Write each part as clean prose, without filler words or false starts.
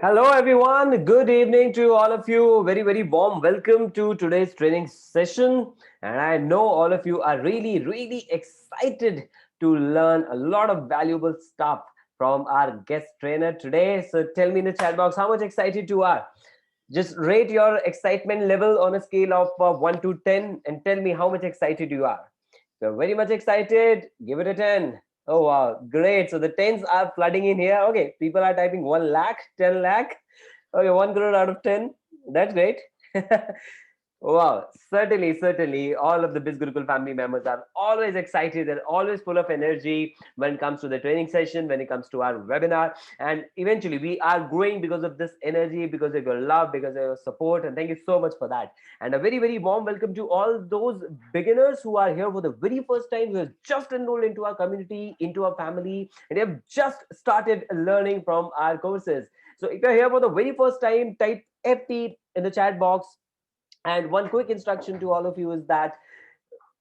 Hello, everyone. Good evening to all of you. Very, very warm welcome to today's training session. And I know all of you are really, really excited to learn a lot of valuable stuff from our guest trainer today. So tell me in the chat box how much excited you are. Just rate your excitement level on a scale of 1 to 10 and tell me how much excited you are. If you're very much excited, give it a 10. Oh, wow. Great. So the tens are flooding in here. Okay. People are typing 1 lakh, 10 lakh. Okay. 1 crore out of 10. That's great. Wow, certainly, certainly. All of the Biz Gurukul family members are always excited and always full of energy when it comes to the training session, when it comes to our webinar. And eventually, we are growing because of this energy, because of your love, because of your support. And thank you so much for that. And a very, very warm welcome to all those beginners who are here for the very first time, who have just enrolled into our community, into our family, and they have just started learning from our courses. So if you're here for the very first time, type FT in the chat box, and one quick instruction to all of you is that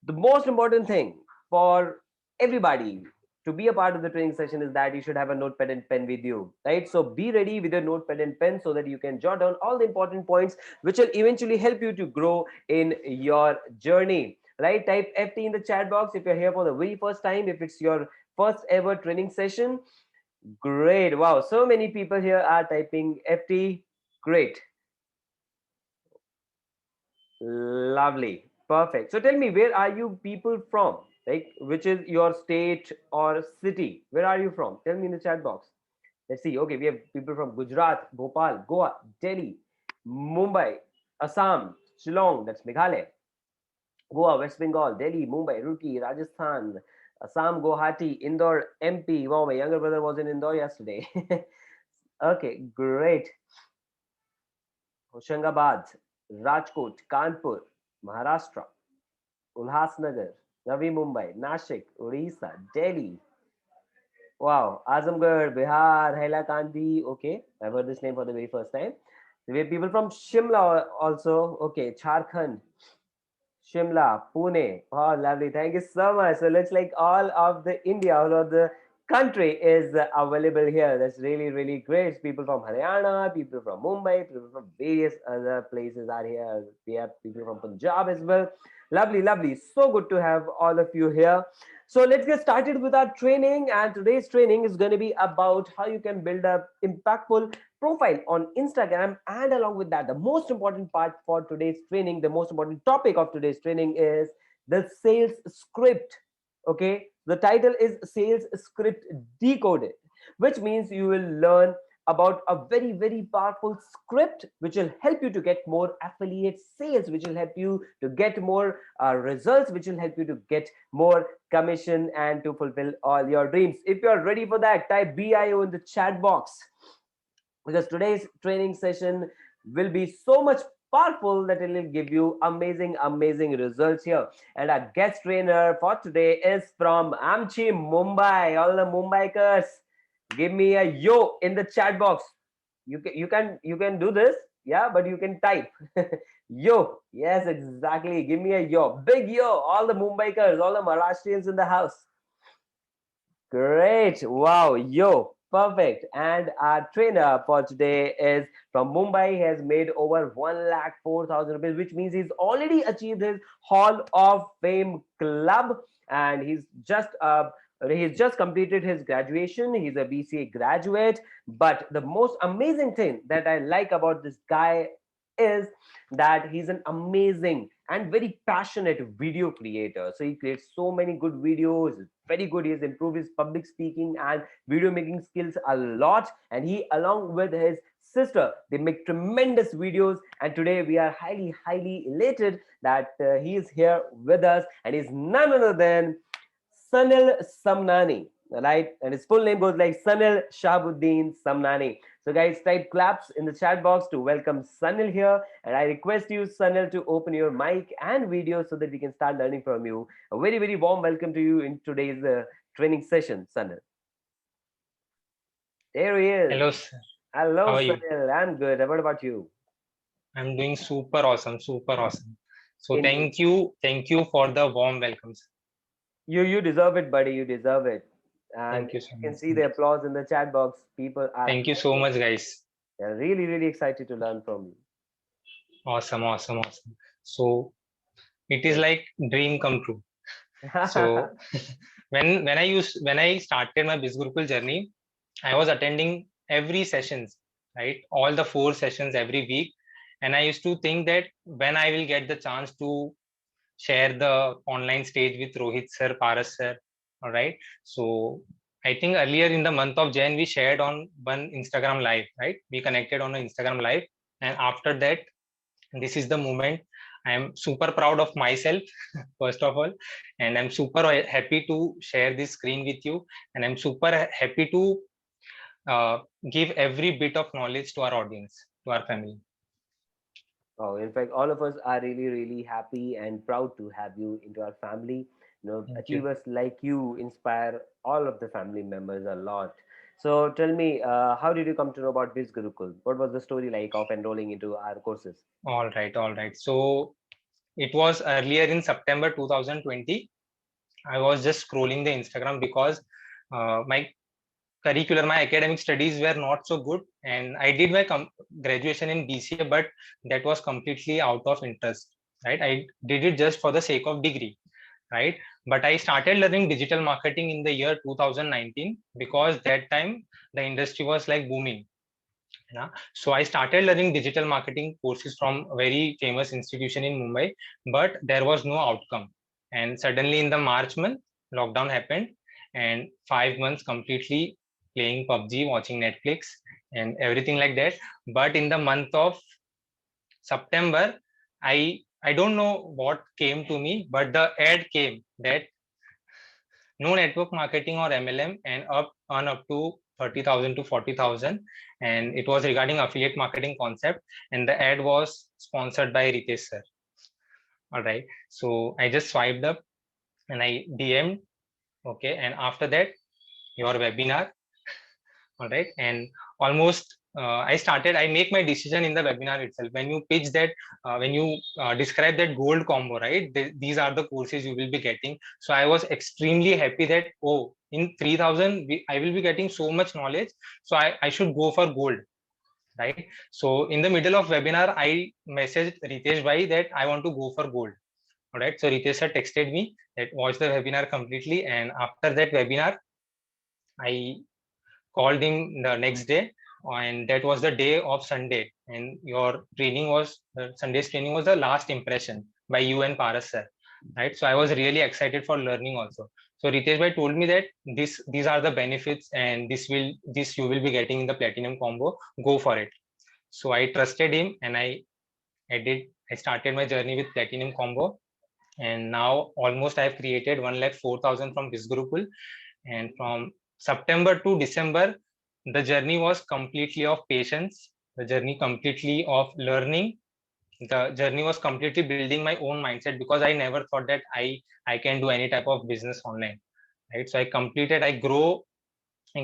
the most important thing for everybody to be a part of the training session is that you should have a notepad and pen with you, right? So be ready with your notepad and pen so that you can jot down all the important points which will eventually help you to grow in your journey, right? Type FT in the chat box if you're here for the very first time, if it's your first ever training session. Great. Wow, so many people here are typing FT. Great. Lovely. Perfect. So tell me, where are you people from? Like, which is your state or city? Where are you from? Tell me in the chat box. Let's see. Okay, we have people from Gujarat, Bhopal, Goa, Delhi, Mumbai, Assam, Shillong, that's Meghalaya, Goa, West Bengal, Delhi, Mumbai, Roorkee, Rajasthan, Assam, Guwahati, Indore, MP. Wow, my younger brother was in Indore yesterday. Okay, great. Hoshangabad, Rajkot, Kanpur, Maharashtra, Ulhasnagar, Navi Mumbai, Nashik, Orissa, Delhi. Wow, Azamgarh, Bihar, Hailakandi. Okay, I've heard this name for the very first time. We have people from Shimla also. Okay, Jharkhand, Shimla, Pune. Oh, lovely. Thank you so much. So looks like all of the India, all of the country is available here. That's really, really great. People from Haryana, people from Mumbai, people from various other places are here. We have people from Punjab as well. Lovely, lovely. So good to have all of you here. So let's get started with our training. And today's training is going to be about how you can build a impactful profile on Instagram. And along with that, the most important part for today's training, the most important topic of today's training is the sales script. Okay, the title is Sales Script Decoded, which means you will learn about a very, very powerful script which will help you to get more affiliate sales, which will help you to get more results, which will help you to get more commission and to fulfill all your dreams. If you're ready for that, type BIO in the chat box, because today's training session will be so much powerful that it will give you amazing, amazing results here. And our guest trainer for today is from Amchi, Mumbai. All the Mumbaikers, give me a yo in the chat box. You can do this, yeah, but you can type yo. Yes, exactly. Give me a yo, big yo. All the Mumbaikers, all the Maharashtrians in the house. Great. Wow. Yo. Perfect. And our trainer for today is from Mumbai. He has made over 1,04,000 rupees, which means he's already achieved his Hall of Fame club. And he's just completed his graduation. He's a BCA graduate. But the most amazing thing that I like about this guy is that he's an amazing and very passionate video creator. So he creates so many good videos, very good. He has improved his public speaking and video making skills a lot. And he, along with his sister, they make tremendous videos. And today we are highly, highly elated that he is here with us, and he's none other than Sanil Samnani, right? And his full name goes like Sanil Shahabuddin Samnani. So, guys, type claps in the chat box to welcome Sanil here. And I request you, Sanil, to open your mic and video so that we can start learning from you. A very, very warm welcome to you in today's training session, Sanil. There he is. Hello, sir. Hello, How are you? Sanil. I'm good. What about you? I'm doing super awesome, super awesome. So Indeed. thank you for the warm welcomes. You deserve it, buddy. You deserve it. And Thank you you so can much. see the applause in the chat box. People are Thank you so hyping. much, guys. Yeah, really, really excited to learn from you. Awesome, awesome, awesome. So it is Great. like dream come true. So when I started my Bizgurukul journey, I was attending every sessions, right? All the 4 sessions every week. And I used to think that when I will get the chance to share the online stage with Rohit sir, Paras sir. All right. So I think earlier in the month of Jan, we shared on one Instagram live, right? We connected on an Instagram live. And after that, this is the moment. I am super proud of myself, first of all. And I'm super happy to share this screen with you. And I'm super happy to uh, give every bit of knowledge to our audience, to our family. Oh, in fact, all of us are really, really happy and proud to have you into our family. You know, Thank you. achievers like you inspire all of the family members a lot. So tell me, how did you come to know about Biz Gurukul? What was the story like of enrolling into our courses? All right, all right. So it was earlier in September 2020. I was just scrolling the Instagram because my curricular, my academic studies were not so good, and I did my graduation in BCA, but that was completely out of interest, right? I did it just for the sake of degree, right? But I started learning digital marketing in the year 2019 because that time the industry was like booming. Yeah. So I started learning digital marketing courses from a very famous institution in Mumbai, but there was no outcome. And suddenly in the March month, lockdown happened, and 5 months completely playing PUBG, watching Netflix, and everything like that. But in the month of September, I don't know what came to me, but the ad came that no network marketing or MLM and up to 30,000 to 40,000, and it was regarding affiliate marketing concept, and the ad was sponsored by Ritesh sir. All right, so I just swiped up and I DM'd, okay, and after that your webinar. All right, and almost I make my decision in the webinar itself. When you pitch that, when you describe that gold combo, right, these are the courses you will be getting. So I was extremely happy that, oh, in 3000 I will be getting so much knowledge, so I should go for gold, right? So in the middle of webinar I messaged Ritesh bhai that I want to go for gold. All right, so Ritesh sir texted me that watch the webinar completely, and after that webinar I called him the next day, and that was the day of Sunday, and your training was Sunday's training was the last impression by you and Paras sir, right? So I was really excited for learning also. So Ritesh bhai told me that these are the benefits, and this you will be getting in the platinum combo, go for it. So I trusted him, and I started my journey with platinum combo, and now almost I have created 1,04,000 from this Gurukul. And from September to December, the journey was completely of patience, the journey completely of learning, the journey was completely building my own mindset, because I never thought that I can do any type of business online, right? So I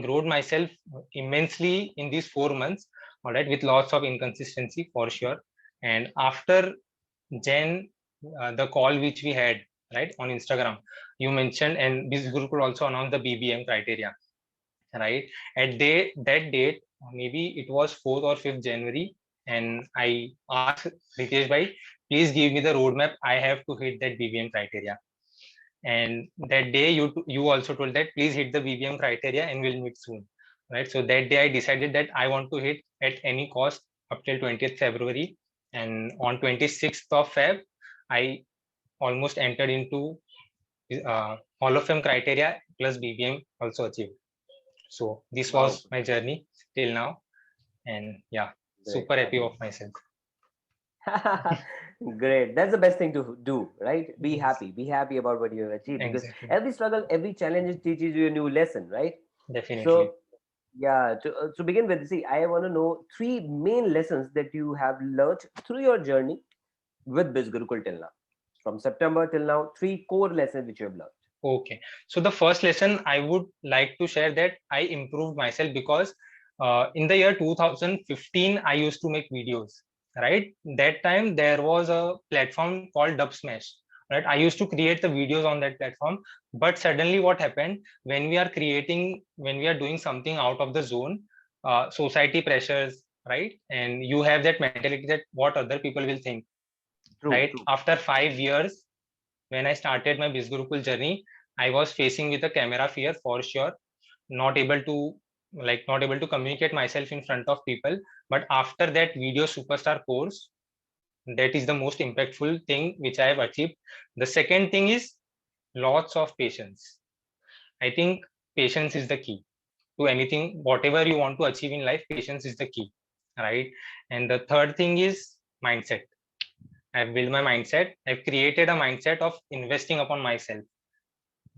growed myself immensely in these 4 months, all right, with lots of inconsistency for sure. And after Jen, the call which we had, right, on Instagram, you mentioned, and this group could also announce the BBM criteria, right? At that date, maybe it was 4th or 5th January, and I asked Ritesh bhai, please give me the roadmap. I have to hit that BBM criteria. And that day, you also told that please hit the BBM criteria and we'll meet soon, right? So that day, I decided that I want to hit at any cost up till 20th February, and on 26th of Feb, I almost entered into Hall of Fame criteria plus BBM also achieved. So this Wow, was my journey till now, and yeah, great. super happy of myself. Great. That's the best thing to do, right? Be Yes, happy. Be happy about what you have achieved, because exactly, every struggle, every challenge teaches you a new lesson, right? definitely. So, yeah, to begin with, see, I want to know three main lessons that you have learned through your journey with Biz Gurukul till now. From September till now, three core lessons which you have learned. Okay, so the first lesson I would like to share that I improved myself, because in the year 2015 I used to make videos. Right, that time there was a platform called Dubsmash. Right, I used to create the videos on that platform, but suddenly what happened, when we are doing something out of the zone, society pressures, right? And you have that mentality that what other people will think, True, right? true. After 5 years, when I started my Bizgurukul journey, I was facing with a camera fear for sure, not able to not able to communicate myself in front of people. But after that video superstar course, that is the most impactful thing which I have achieved. The second thing is lots of patience. I think patience is the key to anything. Whatever you want to achieve in life, patience is the key, right? And the third thing is mindset. I've built my mindset. I've created a mindset of investing upon myself,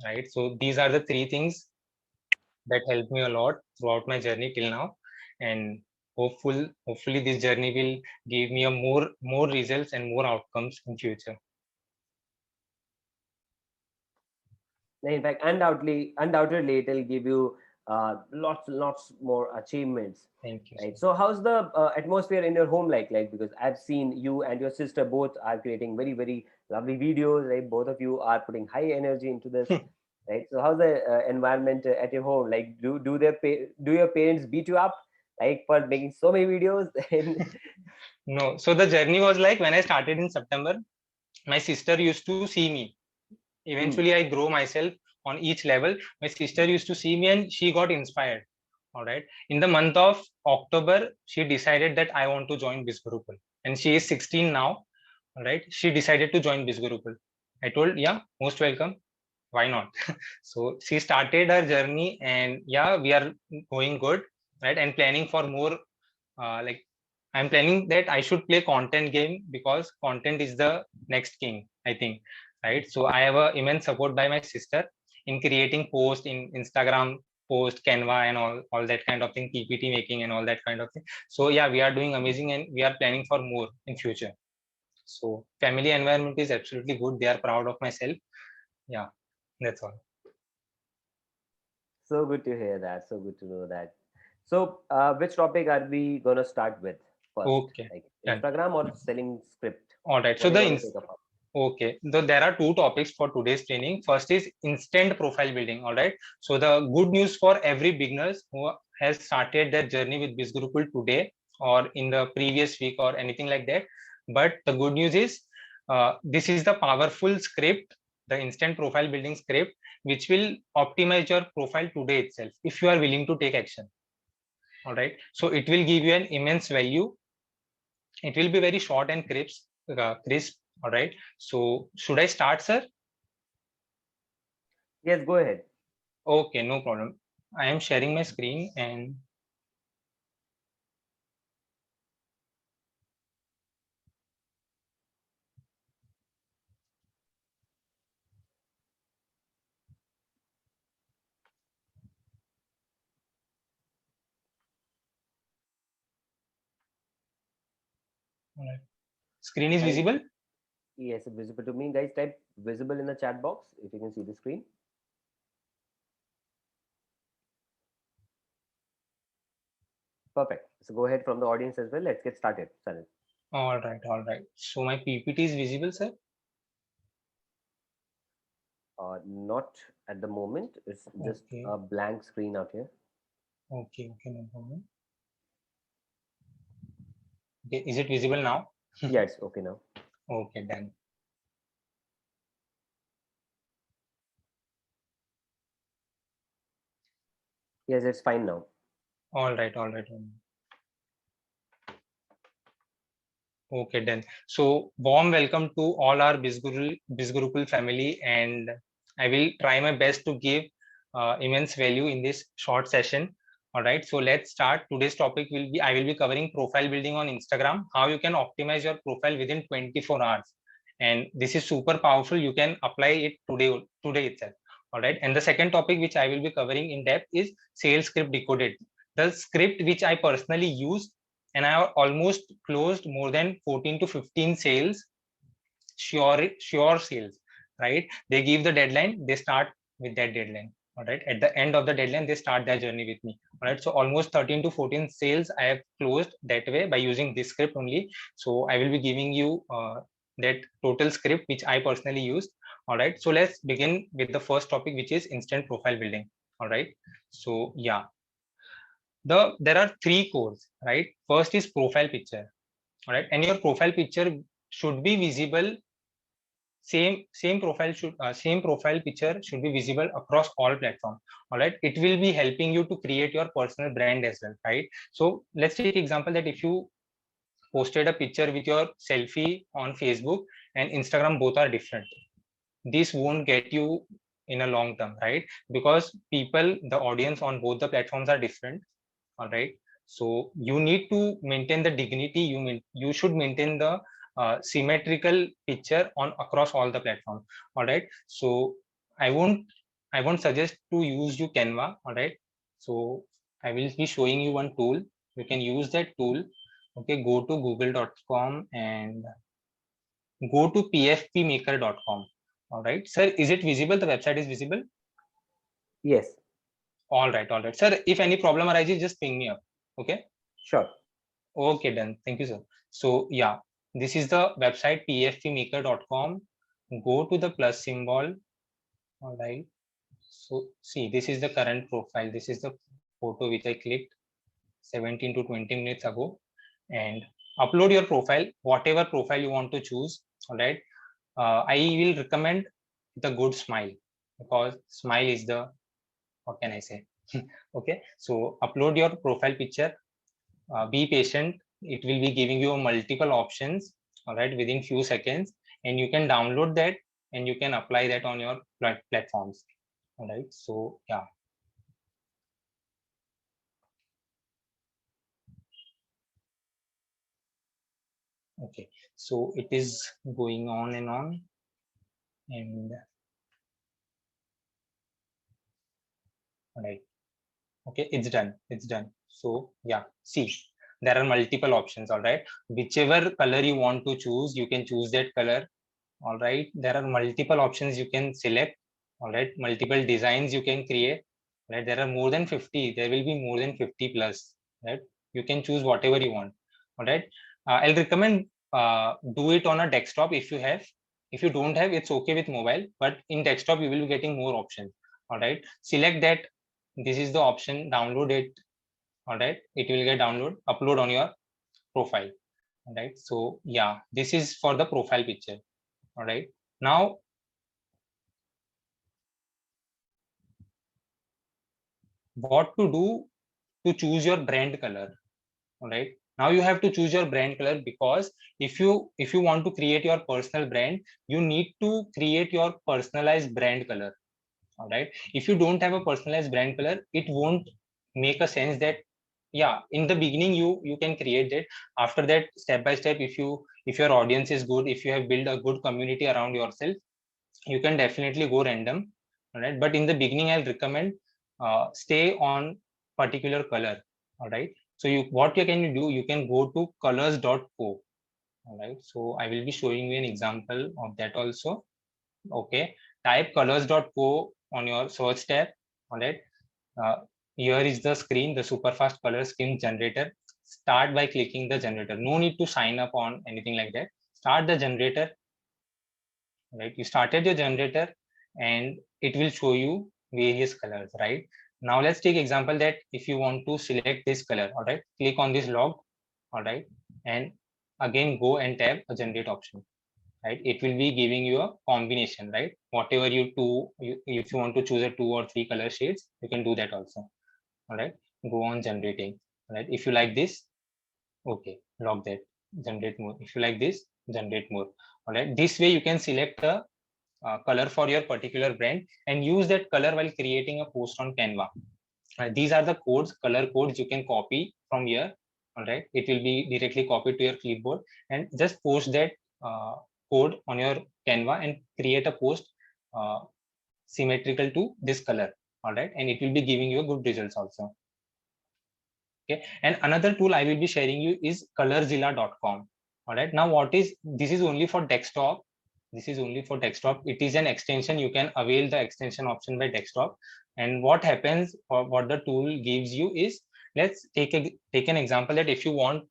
right? So these are the three things that helped me a lot throughout my journey till now. And hopefully this journey will give me a more results and more outcomes in future. In fact, undoubtedly, it'll give you lots more achievements. Thank you so Right. much. So, how's the atmosphere in your home like? Like, because I've seen you and your sister both are creating very lovely videos. Right, both of you are putting high energy into this. Right. So, how's the environment at your home? Like, do your parents beat you up like for making so many videos? And No, so the journey was like when I started in September, my sister used to see me. Hmm. Eventually I grow myself on each level. My sister used to see me and she got inspired. All right, in the month of October, she decided that I want to join Bizgurukul, and she is 16 now. All right, she decided to join Bizgurukul. I told, yeah, most welcome, why not? So she started her journey, and yeah, we are going good, right? And planning for more. I'm planning that I should play content game, because content is the next king, I think, right? So I have a immense support by my sister in creating post in Instagram, post Canva, and all that kind of thing, PPT making and all that kind of thing. So yeah, we are doing amazing, and we are planning for more in future. So family environment is absolutely good. They are proud of myself. Yeah, that's all. So good to hear that. So good to know that. So, which topic are we gonna start with first? Okay, Like done. Instagram or selling script? All right. What So are you gonna take up? okay, so there are two topics for today's training. First is instant profile building. All right. So the good news for every beginners who has started their journey with Bizgurukul today or in the previous week or anything like that. But the good news is this is the powerful script, the instant profile building script, which will optimize your profile today itself if you are willing to take action. All right. So it will give you an immense value. It will be very short and crisp. All right. So should I start, sir? Yes, go ahead. Okay, no problem. I am sharing my screen and screen is Guys, visible. yes, visible to me. Guys, type visible in the chat box if you can see the screen. Perfect. So go ahead from the audience as well. Let's get started, Sanil. All right, all right. So my PPT is visible, sir. Not at the moment. It's just Okay, a blank screen out here. okay, no problem. Okay, is it visible now? Yeah, it's okay now. Okay, done. Yes, it's fine now. All right, all right. Okay, done. So warm welcome to all our Bizgurukul family, and I will try my best to give immense value in this short session. All right, so let's start. Today's topic will be, I will be covering profile building on Instagram, how you can optimize your profile within 24 hours. And this is super powerful. You can apply it today itself. All right. And the second topic which I will be covering in depth is sales script decoded. The script which I personally use, and I have almost closed more than 14 to 15 sales, sure sales, right? They give the deadline, they start with that deadline. All right. At the end of the deadline, they start their journey with me. All right. So almost 13 to 14 sales I have closed that way by using this script only. So I will be giving you that total script which I personally use. All right. So let's begin with the first topic, which is instant profile building. All right. So yeah, there are three codes, right? First is profile picture, all right, and your profile picture should be visible. Same profile picture should be visible across all platforms. All right, it will be helping you to create your personal brand as well, right? So let's take example that if you posted a picture with your selfie on Facebook and Instagram, both are different, this won't get you in a long term, right? Because people, the audience on both the platforms are different. All right, so you need to maintain the dignity. You should maintain the symmetrical picture on across all the platforms. All right, so i won't I won't suggest to use you Canva. All right, so I will be showing you one tool. You can use that tool. Okay, go to google.com and go to pfpmaker.com. All right, sir, is it visible? The website is visible? Yes. All right, sir, if any problem arises, just ping me up. Okay. Sure. Okay, done. Thank you, sir. So yeah, this is the website pfpmaker.com. Go to the plus symbol. All right. So see, this is the current profile. This is the photo which I clicked 17 to 20 minutes ago, and upload your profile, whatever profile you want to choose. All right. I will recommend the good smile, because smile is the, what can I say? Okay. So upload your profile picture. Be patient. It will be giving you multiple options, all right, within few seconds, and you can download that and you can apply that on your platforms. All right, so yeah. Okay, so it is going on and on, and all right, okay, it's done. So yeah, see, there are multiple options. All right, whichever color you want to choose, you can choose that color. All right, there are multiple options you can select. All right, multiple designs you can create. Right, there are more than 50. There will be more than 50 plus. Right, you can choose whatever you want. All right, I'll recommend do it on a desktop if you have. If you don't have, it's okay with mobile, but in desktop you will be getting more options. All right, select that. This is the option. Download it. All right, it will get download. Upload on your profile. All right, so yeah, this is for the profile picture. All right, now what to do to choose your brand color. All right, now you have to choose your brand color, because if you want to create your personal brand, you need to create your personalized brand color. All right, if you don't have a personalized brand color, it won't make a sense that, yeah, in the beginning you can create it. After that, step by step, if your audience is good, if you have built a good community around yourself, you can definitely go random. All right, but in the beginning I'll recommend stay on particular color. All right, so what you can do, you can go to colors.co. All right, so I will be showing you an example of that also. Okay, type colors.co on your search tab. All right, uh, here is the screen, the super fast color scheme generator. Start by clicking the generator. No need to sign up on anything like that. Start the generator. Right, you started your generator and it will show you various colors. Right, now let's take example that if you want to select this color. All right, click on this log. All right, and again go and tap a generate option. Right, it will be giving you a combination. Right, whatever if you want to choose a 2 or 3 color shades, you can do that also. All right, go on generating. All right, if you like this, okay, log that, generate more. If you like this, generate more. All right, this way you can select a color for your particular brand and use that color while creating a post on Canva. These are the codes, color codes you can copy from here. All right, it will be directly copied to your clipboard, and just post that uh, code on your Canva and create a post uh, symmetrical to this color. All right, and it will be giving you good results also. Okay, and another tool I will be sharing you is colorzilla.com. All right, now this is only for desktop. This is only for desktop. It is an extension. You can avail the extension option by desktop. And what happens, or what the tool gives you is, let's take an example that if you want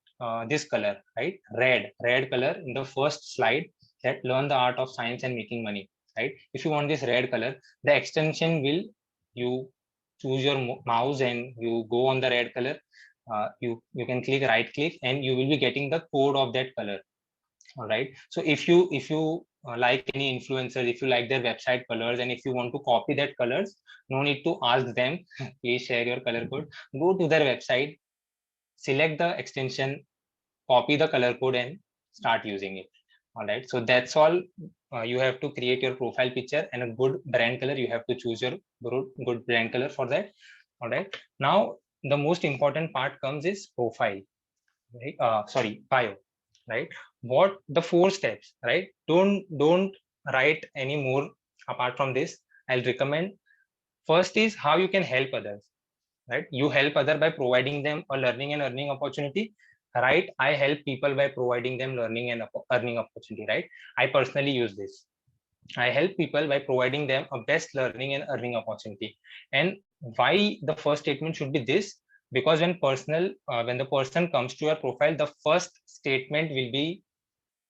this color, right, red color in the first slide, that learn the art of science and making money. Right, if you want this red color, the extension will you choose your mouse and you go on the red color, you can click right click and you will be getting the code of that color. All right, so if you like any influencer, if you like their website colors and if you want to copy that colors, no need to ask them please share your color code. Go to their website, select the extension, copy the color code and start using it. All right, so that's all. You have to create your profile picture and a good brand color. You have to choose your good brand color for that. All right, now the most important part comes is profile, right? Sorry, bio, right? What the 4 steps, right? Don't write any more apart from this. I'll recommend first is how you can help others, right? You help other by providing them a learning and earning opportunity, right? I help people by providing them learning and earning opportunity, right? I personally use this. I help people by providing them a best learning and earning opportunity. And why the first statement should be this? Because when the person comes to your profile, the first statement will be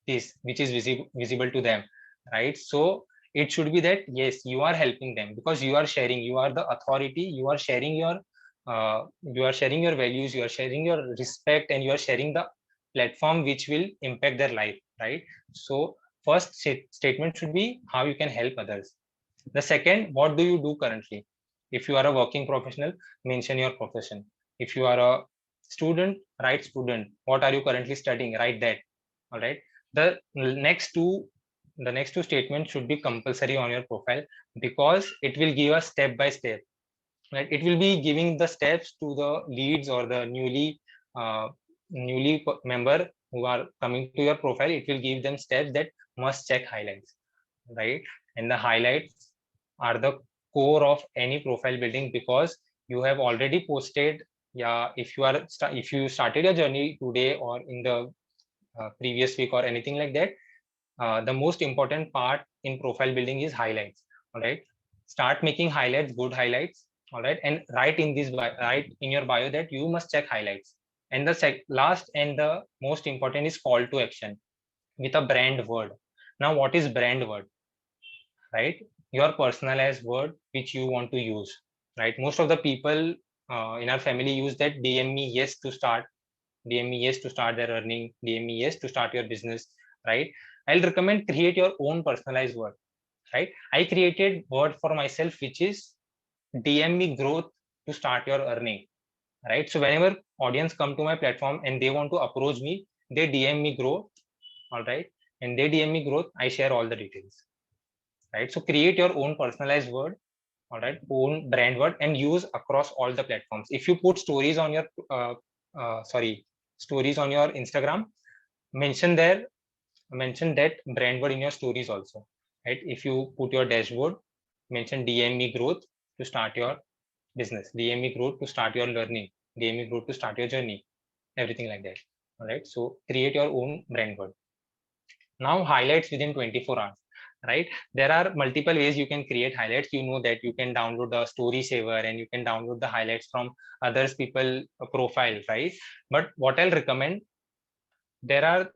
this, which is visible to them, right? So it should be that yes, you are helping them because you are sharing, you are the authority, you are sharing your values, you are sharing your respect, and you are sharing the platform which will impact their life, right? So first statement should be how you can help others. The second, what do you do currently? If you are a working professional, mention your profession. If you are a student, write student. What are you currently studying? Write that. All right. The next two the next two statements should be compulsory on your profile because it will give a step by step, right? It will be giving the steps to the leads or the uh, member who are coming to your profile. It will give them steps that must check highlights, right? And the highlights are the core of any profile building because you have already posted. Yeah, if you started your journey today or in the previous week or anything like that, the most important part in profile building is highlights. All right, start making highlights, good highlights. All right, and write in your bio that you must check highlights. And the last and the most important is call to action with a brand word. Now what is brand word? Right, your personalized word which you want to use, right? Most of the people in our family use that dm me yes to start, dm me yes to start their earning, dm me yes to start your business, right? I'll recommend create your own personalized word, right? I created word for myself which is dm me growth to start your earning, right? So whenever audience come to my platform and they want to approach me, they dm me growth. All right, and they dm me growth, I share all the details, right? So create your own personalized word, all right, own brand word, and use across all the platforms. If you put stories on your stories on your Instagram, mention there, mention that brand word in your stories also, right? If you put your dashboard, mention dm me growth to start your business, dm me growth to start your learning, dm me growth to start your journey, everything like that. All right, so create your own brand word. Now highlights within 24 hours, right? There are multiple ways you can create highlights. You know that you can download the story saver and you can download the highlights from others people profile, right? But what I'll recommend, there are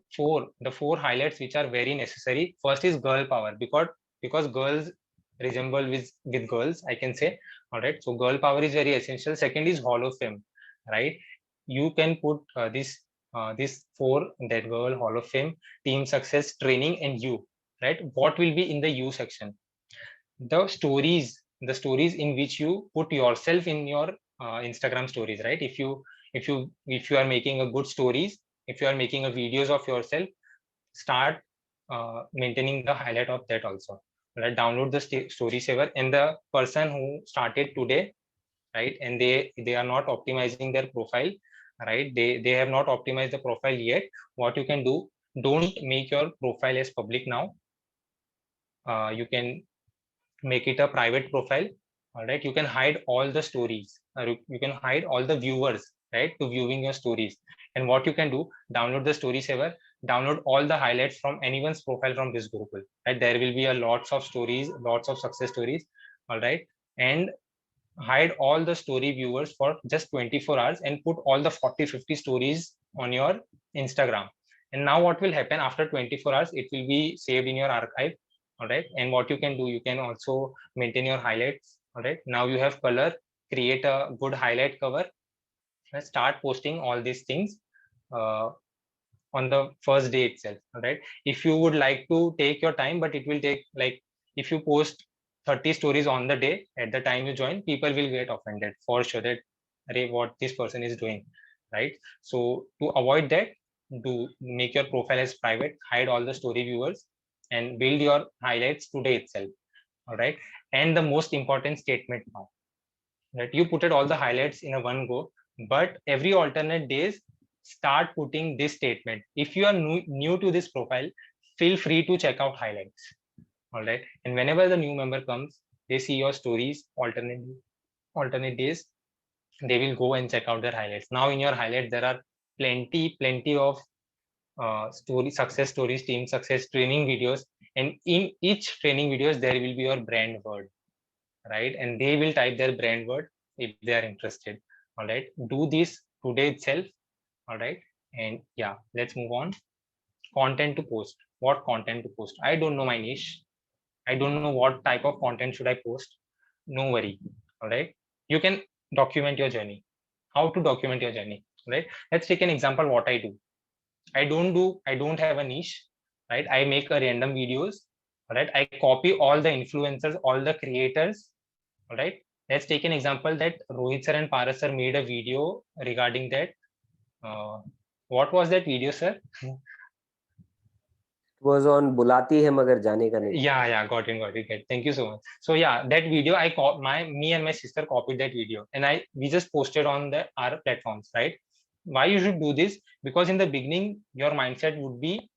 the four highlights which are very necessary. First is girl power, because girls resemble with girls, I can say. All right, so girl power is very essential. Second is hall of fame, right? You can put this four, that girl, hall of fame, team success, training, and you, right? What will be in the you section? The stories in which you put yourself in your Instagram stories, right? If you are making a good stories, if you are making a videos of yourself, start maintaining the highlight of that also, right? Download the story saver. And the person who started today, right, and they are not optimizing their profile, right, they have not optimized the profile yet. What you can do, don't make your profile as public now. You can make it a private profile. All right, you can hide all the stories, or you can hide all the viewers, right, to viewing your stories. And what you can do, download the story saver, download all the highlights from anyone's profile from this group, right? There will be a lots of stories, lots of success stories. All right, and hide all the story viewers for just 24 hours and put all the 40-50 stories on your Instagram. And now what will happen after 24 hours, it will be saved in your archive. All right, and what you can do, you can also maintain your highlights. All right, now you have color, create a good highlight cover, and start posting all these things on the first day itself. All right, if you would like to take your time, but it will take, like, if you post 30 stories on the day at the time you join, people will get offended for sure that, Arey, what this person is doing, right? So to avoid that, do make your profile as private, hide all the story viewers, and build your highlights today itself. All right, and the most important statement now, that you put it all the highlights in a one go, but every alternate days start putting this statement. If you are new to this profile, feel free to check out highlights. All right, and whenever the new member comes, they see your stories alternate days, they will go and check out their highlights. Now in your highlight there are plenty of success stories, team success training videos, and in each training videos there will be your brand word, right? And they will type their brand word if they are interested. All right, do this today itself. All right, and yeah, let's move on. Content to post. What content to post? I don't know my niche. I don't know what type of content should I post. No worry. All right, you can document your journey. How to document your journey? Right, let's take an example what I do. I don't have a niche, right? I make a random videos. All right, I copy all the influencers, all the creators. All right, let's take an example that Rohit sir and Paras sir made a video regarding that. uh, what was that video, sir? Was on बुलाती है मगर जाने का नहीं. Yeah, got it. Thank you so much. So yeah, that video I caught, me and my sister copied that video, and we just posted on the our platforms, right? Why you should do this? Because in the beginning your mindset would be,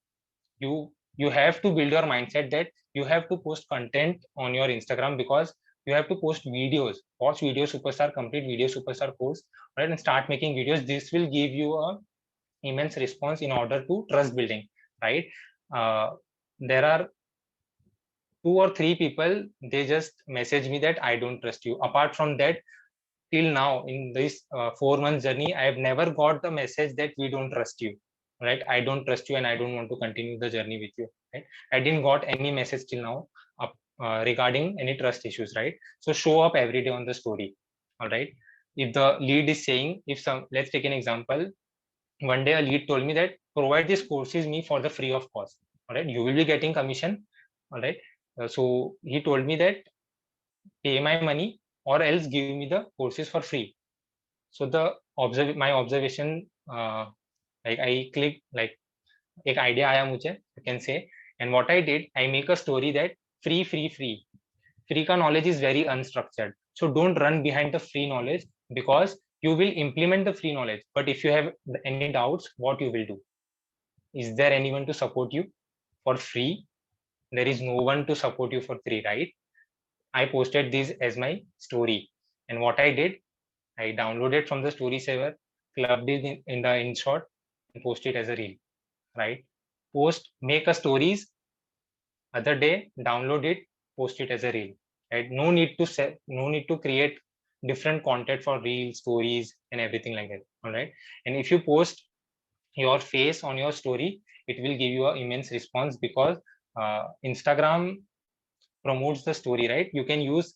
you have to build your mindset that you have to post content on your Instagram, because you have to post videos. Watch video superstar, complete video superstar course, right? And start making videos. This will give you a immense response in order to trust building, right? There are 2 or 3 people, they just message me that I don't trust you. Apart from that, till now in this 4 months journey, I have never got the message that we don't trust you, right? I don't trust you and I don't want to continue the journey with you, right? I didn't got any message till now regarding any trust issues, right? So show up every day on the story. All right, if the lead is saying, if some, let's take an example, one day a lead told me that provide this courses me for the free of cost. All right, you will be getting commission. All right, so he told me that pay my money or else give me the courses for free. So the my observation, like I click, like एक idea आया मुझे, you can say. And what I did, I make a story that free का knowledge is very unstructured. So don't run behind the free knowledge, because you will implement the free knowledge, but if you have any doubts, what you will do? Is there anyone to support you for free? There is no one to support you for free, right? I posted this as my story, and what I did, I downloaded from the story saver, clubbed it in the InShot, and post it as a reel, right? Make a stories, other day, download it, post it as a reel, right? No need to set, no need to create different content for reel stories and everything like that. All right, and if you post your face on your story, it will give you an immense response, because Instagram promotes the story, right? You can use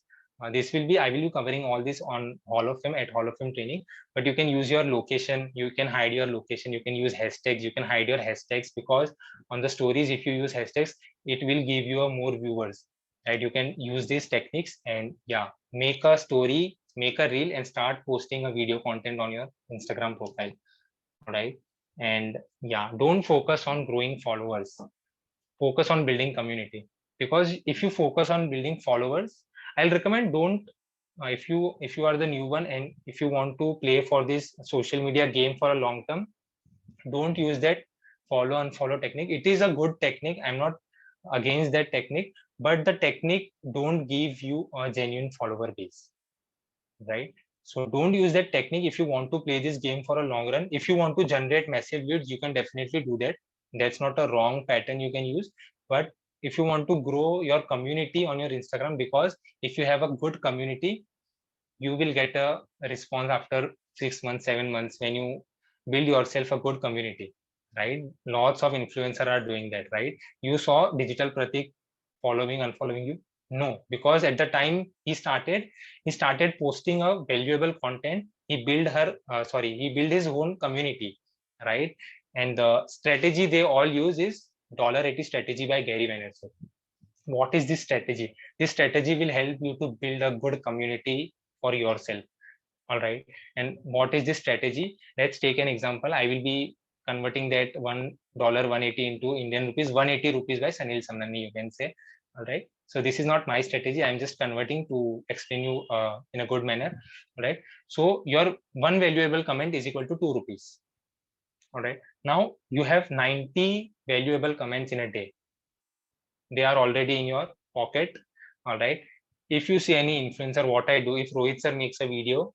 this will be, I will be covering all this on Hall of Fame, at Hall of Fame training, but you can use your location, you can hide your location, you can use hashtags, you can hide your hashtags, because on the stories, if you use hashtags, it will give you a more viewers, right? You can use these techniques, and yeah, make a story, make a reel, and start posting a video content on your Instagram profile. Right, and yeah, don't focus on growing followers, focus on building community. Because if you focus on building followers, I'll recommend, don't if you are the new one, and if you want to play for this social media game for a long term, don't use that follow unfollow technique. It is a good technique, I'm not against that technique, but the technique don't give you a genuine follower base, right? So don't use that technique if you want to play this game for a long run. If you want to generate massive leads, you can definitely do that. That's not a wrong pattern you can use. But if you want to grow your community on your Instagram, because if you have a good community, you will get a response after 6 months, 7 months, when you build yourself a good community, right? Lots of influencers are doing that, right? You saw Digital Pratik following, unfollowing you. No, because at the time he started posting a valuable content. He built he built his own community, right? And the strategy they all use is $80 strategy by Gary Vaynerchuk. What is this strategy? This strategy will help you to build a good community for yourself. All right. And what is this strategy? Let's take an example. I will be converting that $180 into Indian rupees, 180 rupees by Sanil Samnani, you can say. All right. So this is not my strategy. I'm just converting to explain you in a good manner. All right. So your one valuable comment is equal to 2 rupees. All right. Now you have 90 valuable comments in a day. They are already in your pocket. All right. If you see any influencer, what I do, if Rohit sir makes a video,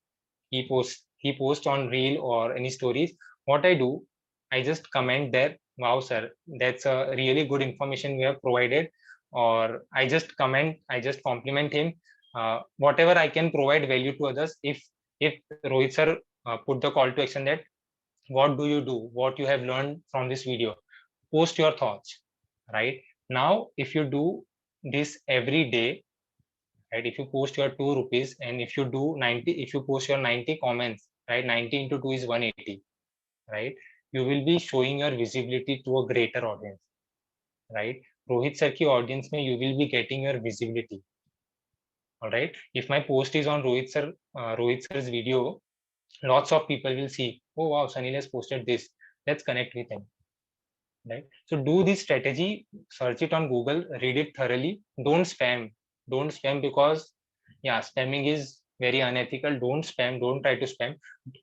he posts on reel or any stories, what I do, I just comment there, wow sir, that's a really good information you have provided. Or I just comment, I just compliment him, whatever I can provide value to others. If Rohit sir put the call to action that what do you do, what you have learned from this video, post your thoughts. Right now, if you do this every day, right, if you post your 2 rupees, and if you do 90, if you post your 90 comments, right, 90 into 2 is 180, right, you will be showing your visibility to a greater audience, right. Rohit sir ki audience mein you will be getting your visibility. All right, if my post is on Rohit sir's video, lots of people will see, oh wow, Sanil has posted this, let's connect with him. Right, so do this strategy, search it on Google, read it thoroughly, don't spam, because yeah, spamming is very unethical. Don't spam, don't try to spam.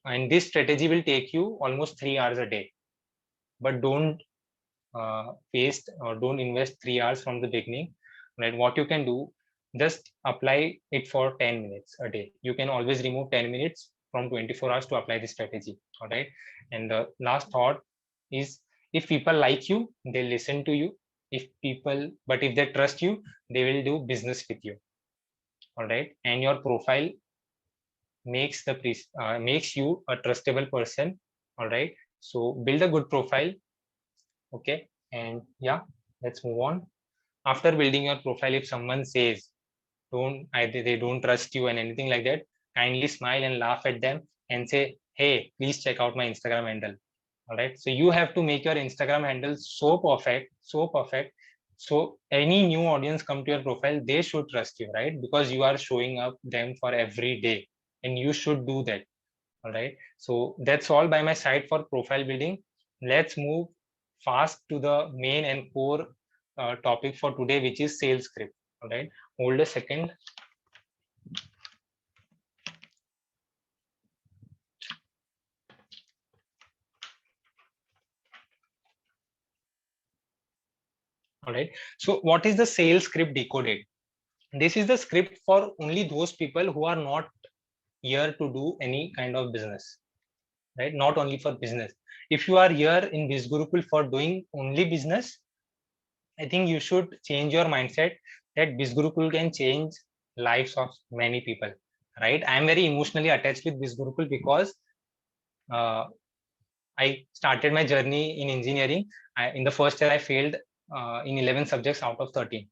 And this strategy will take you almost 3 hours a day, but don't waste or don't invest 3 hours from the beginning. Right, what you can do, just apply it for 10 minutes a day. You can always remove 10 minutes from 24 hours to apply this strategy. All right, and the last thought is, if people like you, they listen to you. But if they trust you, they will do business with you. All right, and your profile makes you a trustable person. All right, so build a good profile. Okay, and yeah, let's move on. After building your profile, if someone says they don't trust you and anything like that, kindly smile and laugh at them and say, hey, please check out my Instagram handle. All right, so you have to make your Instagram handle so perfect, so any new audience come to your profile, they should trust you, right? Because you are showing up them for every day, and you should do that. All right, so that's all by my side for profile building. Let's move fast to the main and core topic for today, which is sales script. All right, hold a second. All right, so what is the sales script decoded? This is the script for only those people who are not here to do any kind of business, right? Not only for business. If you are here in BizGurukul for doing only business, I think you should change your mindset that BizGurukul can change lives of many people, right? I am very emotionally attached with BizGurukul because I started my journey in engineering. In the first year, I failed in 11 subjects out of 13.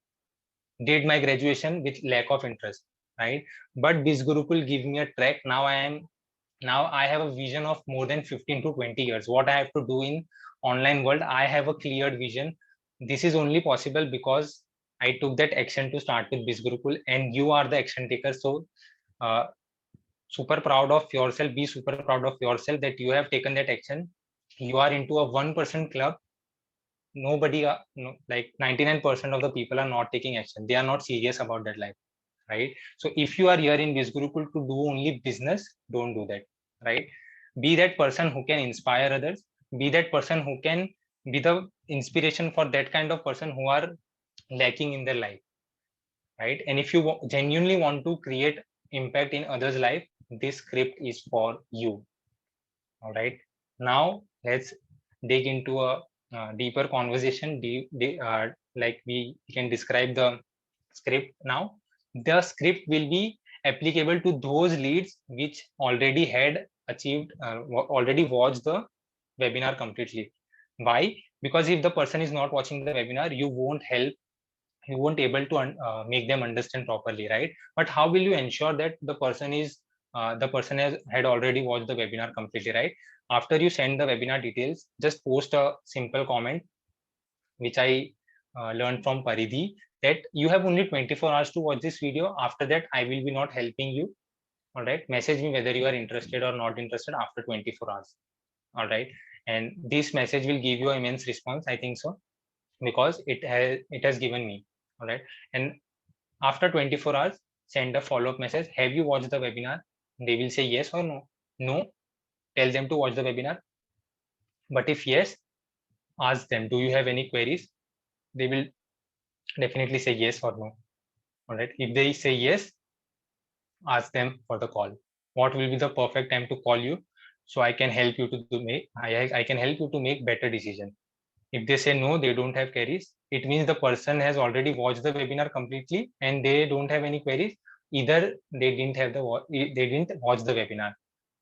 Did my graduation with lack of interest, right? But BizGurukul give me a track. Now I have a vision of more than 15 to 20 years. What I have to do in online world, I have a clear vision. This is only possible because I took that action to start with BizGurukul, and you are the action taker. So super proud of yourself. Be super proud of yourself that you have taken that action. You are into a 1% club. Nobody, no, like 99% of the people are not taking action. They are not serious about that life, right? So if you are here in BizGurukul to do only business, don't do that, right? Be that person who can inspire others. Be that person who can be the inspiration for that kind of person who are lacking in their life, right? And if you genuinely want to create impact in others' life, this script is for you. All right. Now let's dig into a deeper conversation. Like we can describe the script now. The script will be applicable to those leads which already had achieved, already watched the webinar completely. Why? Because if the person is not watching the webinar, you won't help you won't able to make them understand properly, right? But how will you ensure that the person had already watched the webinar completely, right? After you send the webinar details, just post a simple comment, which I learned from Paridhi, that you have only 24 hours to watch this video. After that, I will be not helping you. All right, message me whether you are interested or not interested after 24 hours. All right, and this message will give you immense response, I think so, because it has given me. All right, and after 24 hours, send a follow-up message. Have you watched the webinar? They will say yes or no. No, tell them to watch the webinar. But if yes, ask them, do you have any queries? They will definitely say yes or no. All right, if they say yes, ask them for the call. What will be the perfect time to call you, so I can help you to make I can help you to make better decision. If they say no, they don't have queries, it means the person has already watched the webinar completely and they don't have any queries. Either they didn't watch the webinar.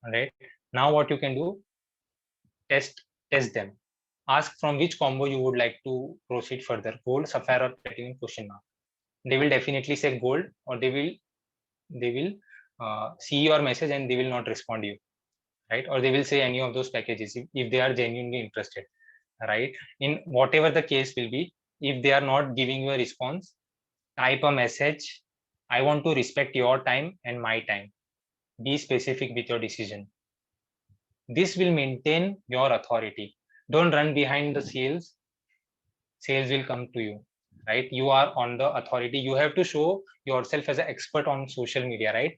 All right. Now what you can do, test them. Ask from which combo you would like to proceed further, gold, sapphire, or platinum, question mark. They will definitely say gold, or they will see your message and they will not respond to you, right? Or they will say any of those packages if they are genuinely interested, right? In whatever the case will be, if they are not giving you a response, type a message, I want to respect your time and my time. Be specific with your decision. This will maintain your authority. Don't run behind the sales. Sales will come to you, right? You are on the authority. You have to show yourself as an expert on social media, right?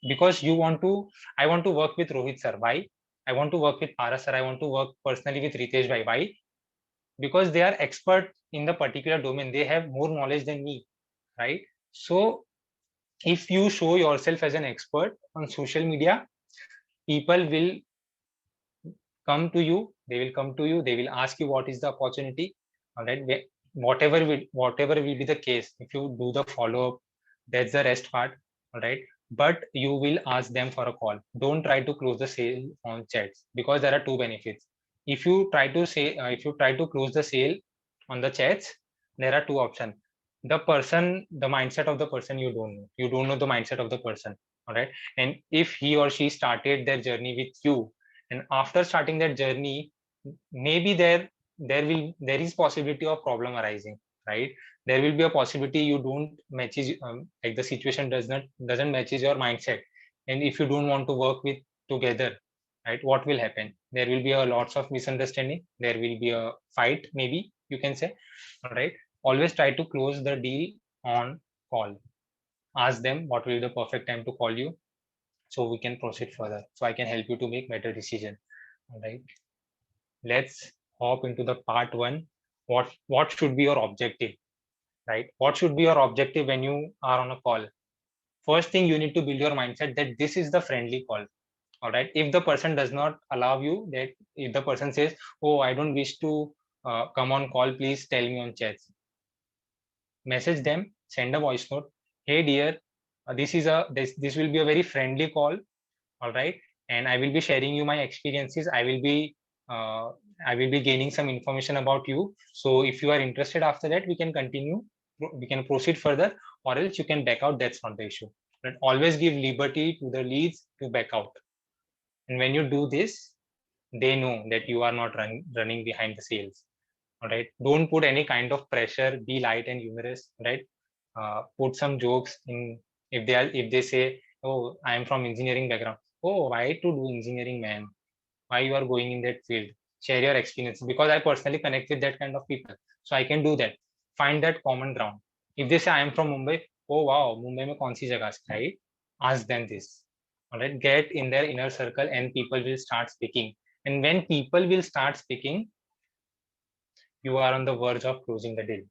Because I want to work with Rohit sir. Why? I want to work with Paras sir. I want to work personally with Ritesh bhai. Why? Because they are expert in the particular domain. They have more knowledge than me, right? So if you show yourself as an expert on social media, people will come to you. They will come to you. They will ask you what is the opportunity. All right. Whatever will be the case, if you do the follow up, that's the rest part. All right. But you will ask them for a call. Don't try to close the sale on chats, because there are two benefits. If you try to close the sale on the chats, there are two options. The mindset of the person, you don't know. You don't know the mindset of the person. All right. And if he or she started their journey with you, and after starting that journey, maybe there is possibility of problem arising, right? There will be a possibility you don't matches, like the situation doesn't matches your mindset, and if you don't want to work with together, right, what will happen? There will be a lots of misunderstanding, there will be a fight, maybe you can say. All right, always try to close the deal on call. Ask them what will be the perfect time to call you, so we can proceed further, so I can help you to make better decision. All right, let's hop into the part one. What should be your objective, right? What should be your objective when you are on a call? First thing, you need to build your mindset that this is the friendly call. All right, if the person does not allow you, that if the person says, oh, I don't wish to come on call, please tell me on chats, message them, send a voice note. Hey dear, this will be a very friendly call. All right, and I will be sharing you my experiences. uh, I will be gaining some information about you. So if you are interested, after that we can continue, we can proceed further, or else you can back out. That's not the issue. But always give liberty to the leads to back out. And when you do this, they know that you are not running behind the sales. All right, don't put any kind of pressure. Be light and humorous, right? Put some jokes in. If they say, oh, I am from engineering background, oh, why to do engineering, man? Why you are going in that field? Share your experience, because I personally connect with that kind of people, so I can do that. Find that common ground. If they say I am from Mumbai, oh wow, Mumbai mein kaun si jagah se, right? Ask them this. All right, get in their inner circle and people will start speaking. And when people will start speaking, you are on the verge of closing the deal.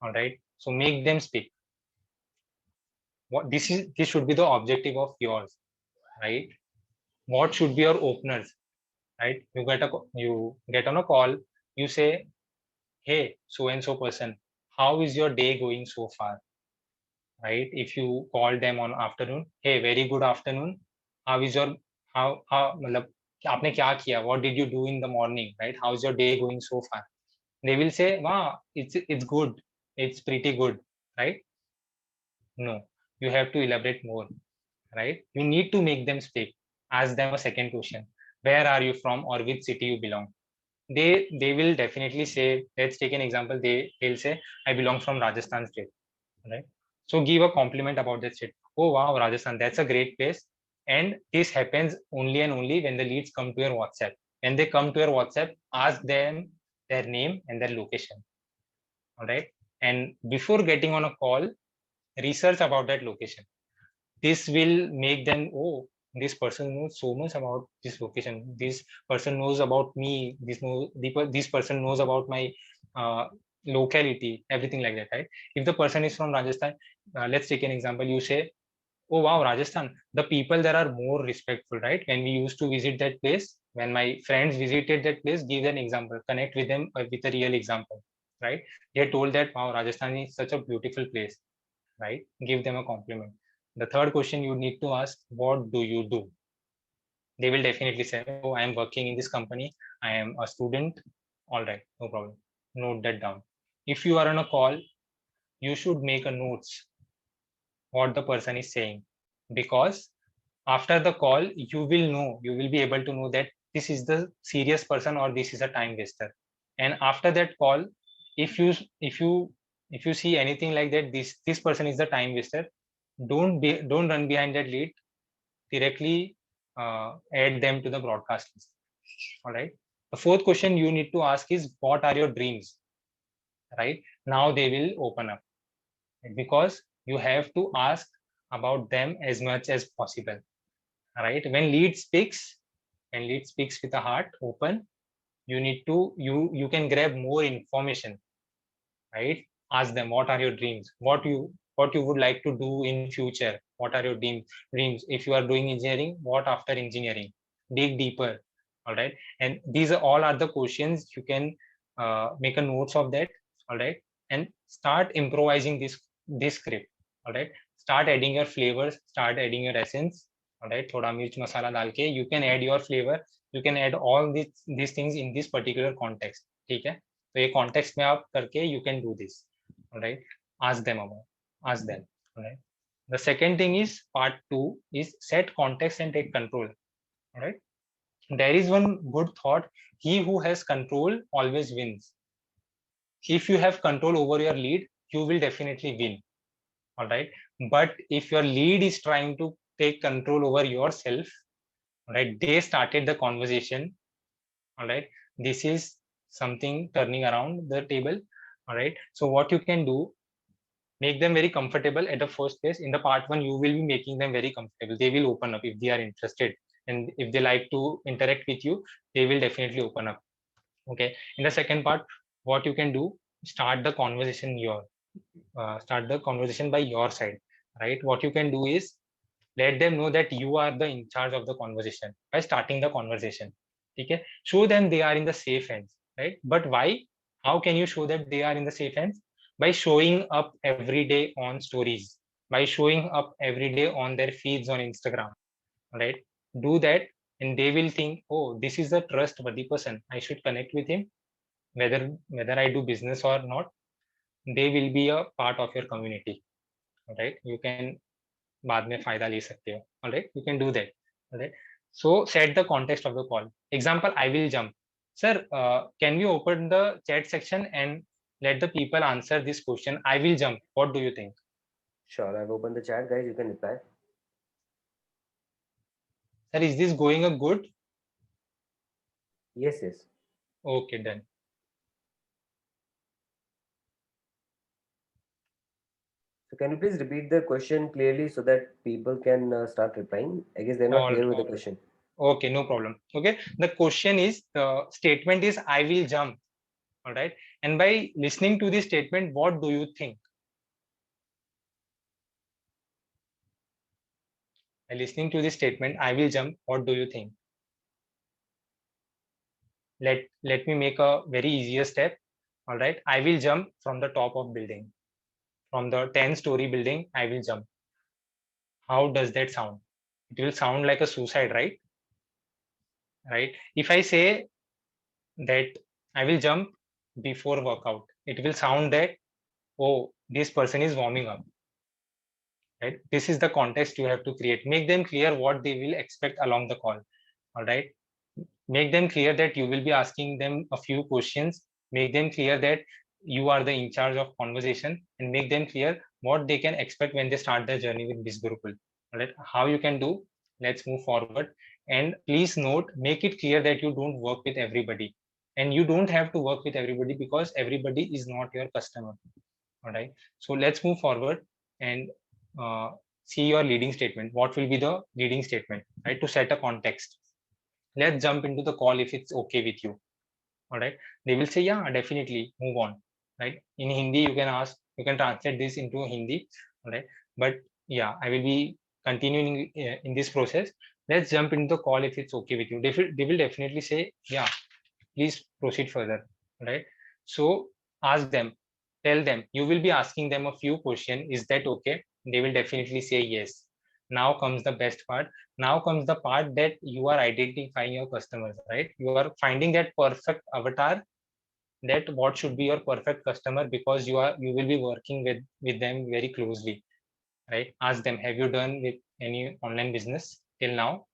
All right, so make them speak. This should be the objective of yours, right? What should be your openers, right? You get on a call, you say, hey, so and so person, how is your day going so far? Right? If you call them on afternoon, hey, very good afternoon, how is your how मतलब आपने क्या किया, what did you do in the morning, right? How's your day going so far? They will say, wow, it's good, it's pretty good. right? No, you have to elaborate more, right? You need to make them speak. Ask them a second question. Where are you from or which city you belong? They will definitely say, let's take an example. They'll say, I belong from Rajasthan state, right? So give a compliment about that state. Oh wow, Rajasthan, that's a great place. And this happens only and only when the leads come to your WhatsApp. When they come to your WhatsApp, ask them their name and their location. All right. And before getting on a call, research about that location. This will make them, oh, this person knows so much about this location. This person knows about me. This person knows about my uh, locality, everything like that, right? If the person is from Rajasthan, let's take an example. You say, oh wow, Rajasthan, the people there are more respectful, right? When we used to visit that place, when my friends visited that place, give an example, connect with them with a real example, right? They told that, wow, Rajasthan is such a beautiful place, right? Give them a compliment. The third question you need to ask, what do you do? They will definitely say, oh, I am working in this company, I am a student. All right, no problem, note that down. If you are on a call, you should make a notes what the person is saying, because after the call you will be able to know that this is the serious person or this is a time waster. And after that call, if you if you if you see anything like that, this person is the time waster, don't run behind that lead, directly add them to the broadcast list. All right. The fourth question you need to ask is, what are your dreams? Right now they will open up, because you have to ask about them as much as possible. Right, when lead speaks, and lead speaks with a heart open, you need to you can grab more information, right? Ask them, what are your dreams, what you would like to do in future, what are your dreams? If you are doing engineering, what after engineering? Dig deeper. All right, and these are all are the questions you can make a notes of that. All right, and start improvising this script. All right, start adding your flavors, start adding your essence. All right, thoda mirch masala dal ke you can add your flavor, you can add all these things in this particular context. ठीक है, तो ये context में आप करके you can do this. Right, ask them about ask them. Right, the second thing is part 2 is set context and take control. Right, there is one good thought, he who has control always wins. If you have control over your lead, you will definitely win. All right, but if your lead is trying to take control over yourself, right, they started the conversation. All right, this is something turning around the table. All right, so what you can do, make them very comfortable at the first place. In the part 1 you will be making them very comfortable, they will open up if they are interested, and if they like to interact with you, they will definitely open up. Okay, in the second part, what you can do, start the conversation start the conversation by your side. Right, what you can do is let them know that you are the in charge of the conversation by starting the conversation. Okay, show them they are in the safe hands. Right, but why, how can you show that they are in the safe hands? By showing up every day on stories, by showing up every day on their feeds on Instagram. Right, do that, and they will think, oh, this is a trustworthy person, I should connect with him, whether I do business or not. They will be a part of your community. Right, you can बाद में फायदा ले सकते हो. All right, you can do that. All right, so set the context of the call. Example, I will jump. Sir, can we open the chat section and let the people answer this question? I will jump, what do you think? Sure, I've opened the chat, guys. You can reply. Sir, is this going a good? Yes, yes. Okay, done. So can you please repeat the question clearly so that people can start replying? I guess they're not All clear with the right. question. Okay, no problem. Okay, the question is, the statement is, I will jump. All right, and by listening to this statement, what do you think? By listening to this statement, I will jump, what do you think? Let me make a very easier step. All right, I will jump from the top of building, from the 10-story building. I will jump. How does that sound? It will sound like a suicide, right? Right, if I say that I will jump before workout, it will sound that, oh, this person is warming up, right? This is the context you have to create. Make them clear what they will expect along the call. All right, make them clear that you will be asking them a few questions. Make them clear that you are the in charge of conversation, and make them clear what they can expect when they start their journey with Biz Gurukul. All right, how you can do, let's move forward. And please note, make it clear that you don't work with everybody, and you don't have to work with everybody because everybody is not your customer. All right, so let's move forward and uh, see your leading statement. What will be the leading statement, right, to set a context? Let's jump into the call if it's okay with you. All right, they will say yeah, definitely, move on. Right, in Hindi you can ask, you can translate this into Hindi. All right, but yeah, I will be continuing in this process. Let's jump into the call if it's okay with you. They will definitely say yeah, please proceed further. Right, so ask them, tell them, you will be asking them a few questions. Is that okay? They will definitely say yes. Now comes the best part. Now comes the part that you are identifying your customers, right? You are finding that perfect avatar, that what should be your perfect customer, because you will be working with them very closely, right? Ask them, have you done with any online business till now?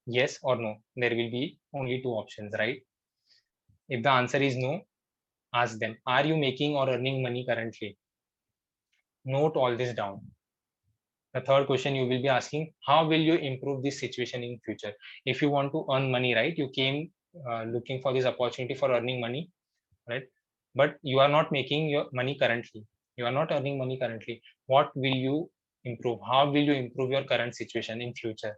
Yes or no. There will be only two options, right? If the answer is no, ask them, are you making or earning money currently? Note all this down. The third question you will be asking, how will you improve this situation in future? If you want to earn money, right, you came looking for this opportunity for earning money, right, but you are not making your money currently, you are not earning money currently. What will you improve? How will you improve your current situation in future?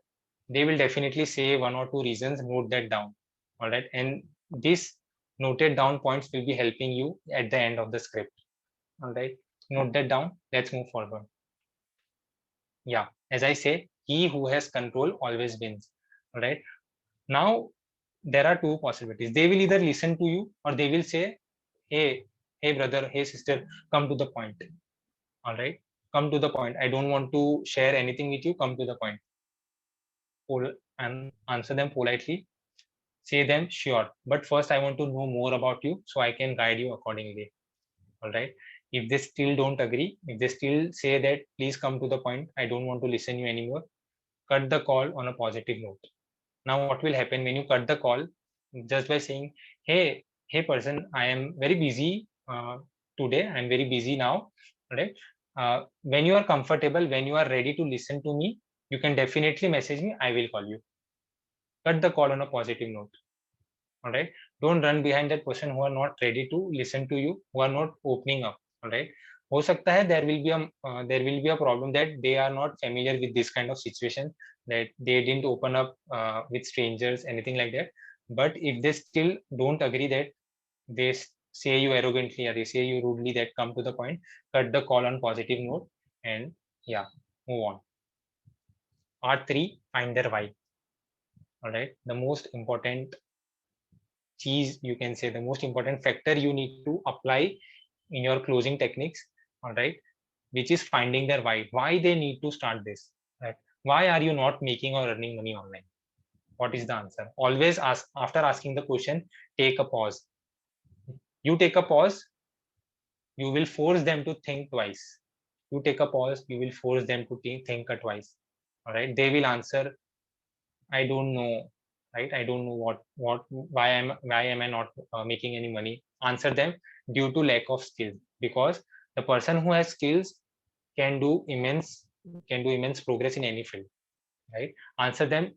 They will definitely say one or two reasons. Note that down. All right, and this noted down points will be helping you at the end of the script. All right, note that down. Let's move forward. Yeah, as I say, he who has control always wins. All right, now there are two possibilities. They will either listen to you, or they will say, hey brother, hey sister, come to the point. All right, come to the point. I don't want to share anything with you. Come to the point. And answer them politely. Say them, sure, but first I want to know more about you so I can guide you accordingly. All right, if they still don't agree, if they still say that please come to the point, I don't want to listen you anymore, cut the call on a positive note. Now what will happen when you cut the call? Just by saying, hey person, I am very busy today, I'm very busy now. Right, when you are comfortable, when you are ready to listen to me, you can definitely message me, I will call you. Cut the call on a positive note. All right, don't run behind that person who are not ready to listen to you, who are not opening up. All right, ho sakta hai there will be a problem that they are not familiar with this kind of situation, that they didn't open up with strangers, anything like that. But if they still don't agree, that they say you arrogantly or they say you rudely, that come to the point, cut the call on positive note, and yeah, move on. Part 3, find their why. All right, the most important cheese, you can say, the most important factor you need to apply in your closing techniques. All right, which is finding their why they need to start this, right? Why are you not making or earning money online? What is the answer? Always ask, after asking the question, take a pause. You take a pause, you will force them to think twice. You take a pause, you will force them to think twice. All right, they will answer, I don't know, right? I don't know why am I not making any money? Answer them, due to lack of skills. Because the person who has skills can do immense progress in any field, right? Answer them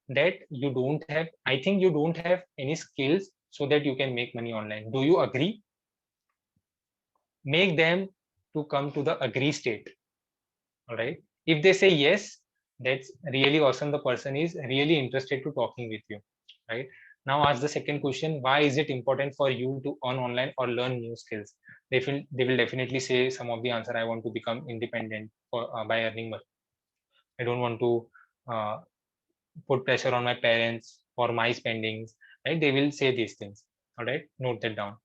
that you don't have, I think you don't have any skills so that you can make money online. Do you agree? Make them to come to the agree state. All right, if they say yes, that's really awesome. The person is really interested to talking with you. Right, now ask the second question, why is it important for you to earn online or learn new skills? They will definitely say some of the answer. I want to become independent by earning money. I don't want to uh, put pressure on my parents for my spendings. Right, they will say these things. All right, note that down.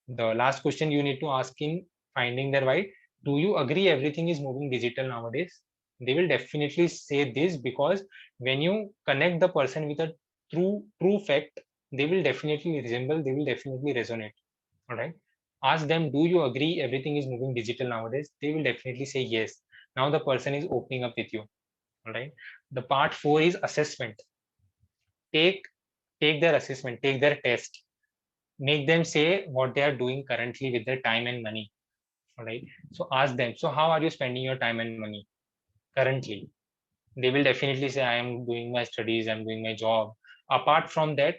The last question you need to ask in finding their why, do you agree everything is moving digital nowadays? They will definitely say this, because when you connect the person with a true fact, they will definitely resemble, they will definitely resonate. All right, Ask them, do you agree everything is moving digital nowadays? They will definitely say yes. Now the person is opening up with you. All right. The part 4 is assessment. Take their assessment, take their test, make them say what they are doing currently with their time and money. All right. So ask them, so how are you spending your time and money currently? They will definitely say, I am doing my studies, I'm doing my job. Apart from that,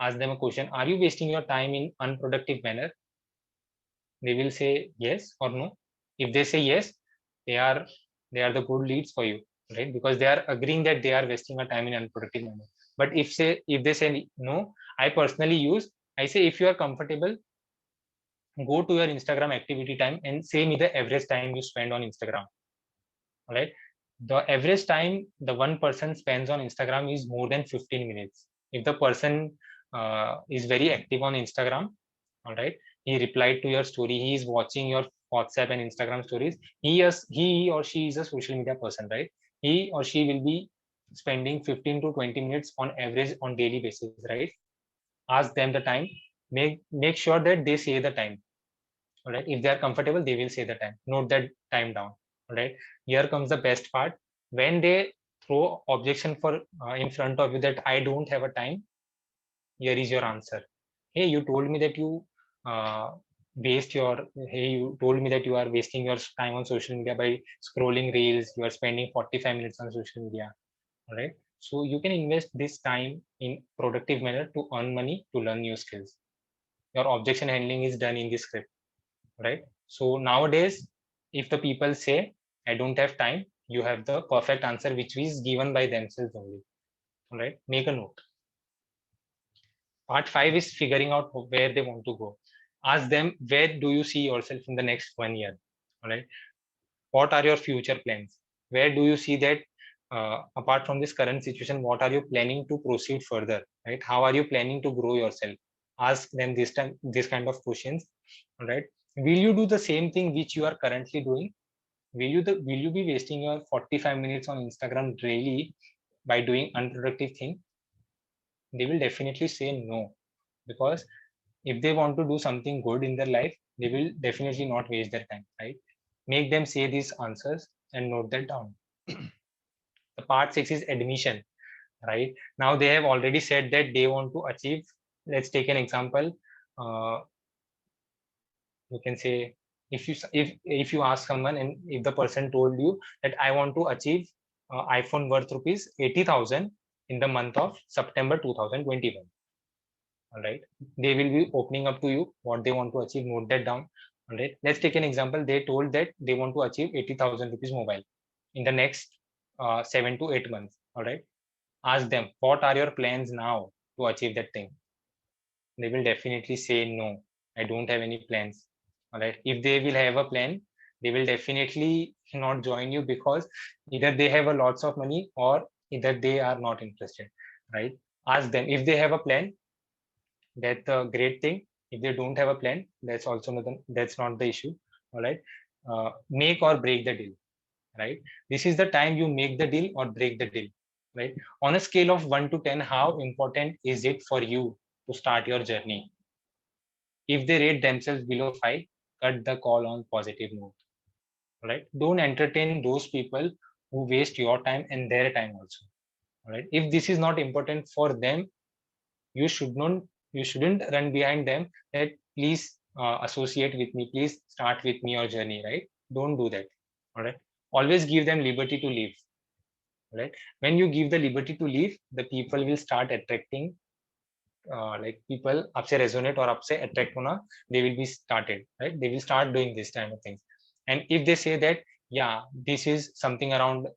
ask them a question, are you wasting your time in unproductive manner? They will say yes or no. If they say yes, they are the good leads for you, right? Because they are agreeing that they are wasting a time in unproductive manner. But if they say no, I personally use, I say, if you are comfortable, go to your Instagram activity time and say me the average time you spend on Instagram. All right. The average time the one person spends on Instagram is more than 15 minutes. If the person is very active on Instagram, all right, he replied to your story, he is watching your WhatsApp and Instagram stories, he or she is a social media person, right? He or she will be spending 15 to 20 minutes on average on daily basis, right? Ask them the time, make sure that they say the time. All right, if they are comfortable, they will say the time, note that time down. All right, here comes the best part. When they throw objection for in front of you that I don't have a time, here is your answer. Hey, you told me that you uh, waste your hey, you told me that you are wasting your time on social media by scrolling reels, you are spending 45 minutes on social media. All right, so you can invest this time in productive manner to earn money, to learn new skills. Your objection handling is done in the script, right? So nowadays, if the people say I don't have time, you have the perfect answer which is given by themselves only. All right, make a note. Part 5 is figuring out where they want to go. Ask them, where do you see yourself in the next 1 year? All right, what are your future plans? Where do you see that apart from this current situation, what are you planning to proceed further? Right, how are you planning to grow yourself? Ask them this kind of questions. All right, will you do the same thing which you are currently doing? Will you be wasting your 45 minutes on Instagram daily by doing unproductive thing? They will definitely say no, because if they want to do something good in their life, they will definitely not waste their time, right? Make them say these answers and note that down. The part 6 is admission, right? Now they have already said that they want to achieve, let's take an example. You can say, if you ask someone and if the person told you that I want to achieve iPhone worth rupees 80,000 in the month of September 2021. All right, they will be opening up to you what they want to achieve. Note that down. All right, let's take an example. They told that they want to achieve 80,000 rupees mobile in the next 7 to 8 months. All right, ask them, what are your plans now to achieve that thing? They will definitely say no, I don't have any plans. All right, if they will have a plan, they will definitely not join you, because either they have a lots of money or either they are not interested, right? Ask them if they have a plan, that's a great thing. If they don't have a plan, that's also not that's not the issue. All right, make or break the deal, right? This is the time you make the deal or break the deal, right? On a scale of 1 to 10, how important is it for you to start your journey? If they rate themselves below 5, cut the call on positive note, right? Don't entertain those people who waste your time and their time also. All right, if this is not important for them, you shouldn't run behind them that please associate with me, please start with me your journey, right? Don't do that. All right, always give them liberty to live. Right, when you give the liberty to live, the people will start attracting, like people आपसे resonate or आपसे attract होना, they will be started, right? They will start doing this kind of things. And if they say that, yeah, this is something around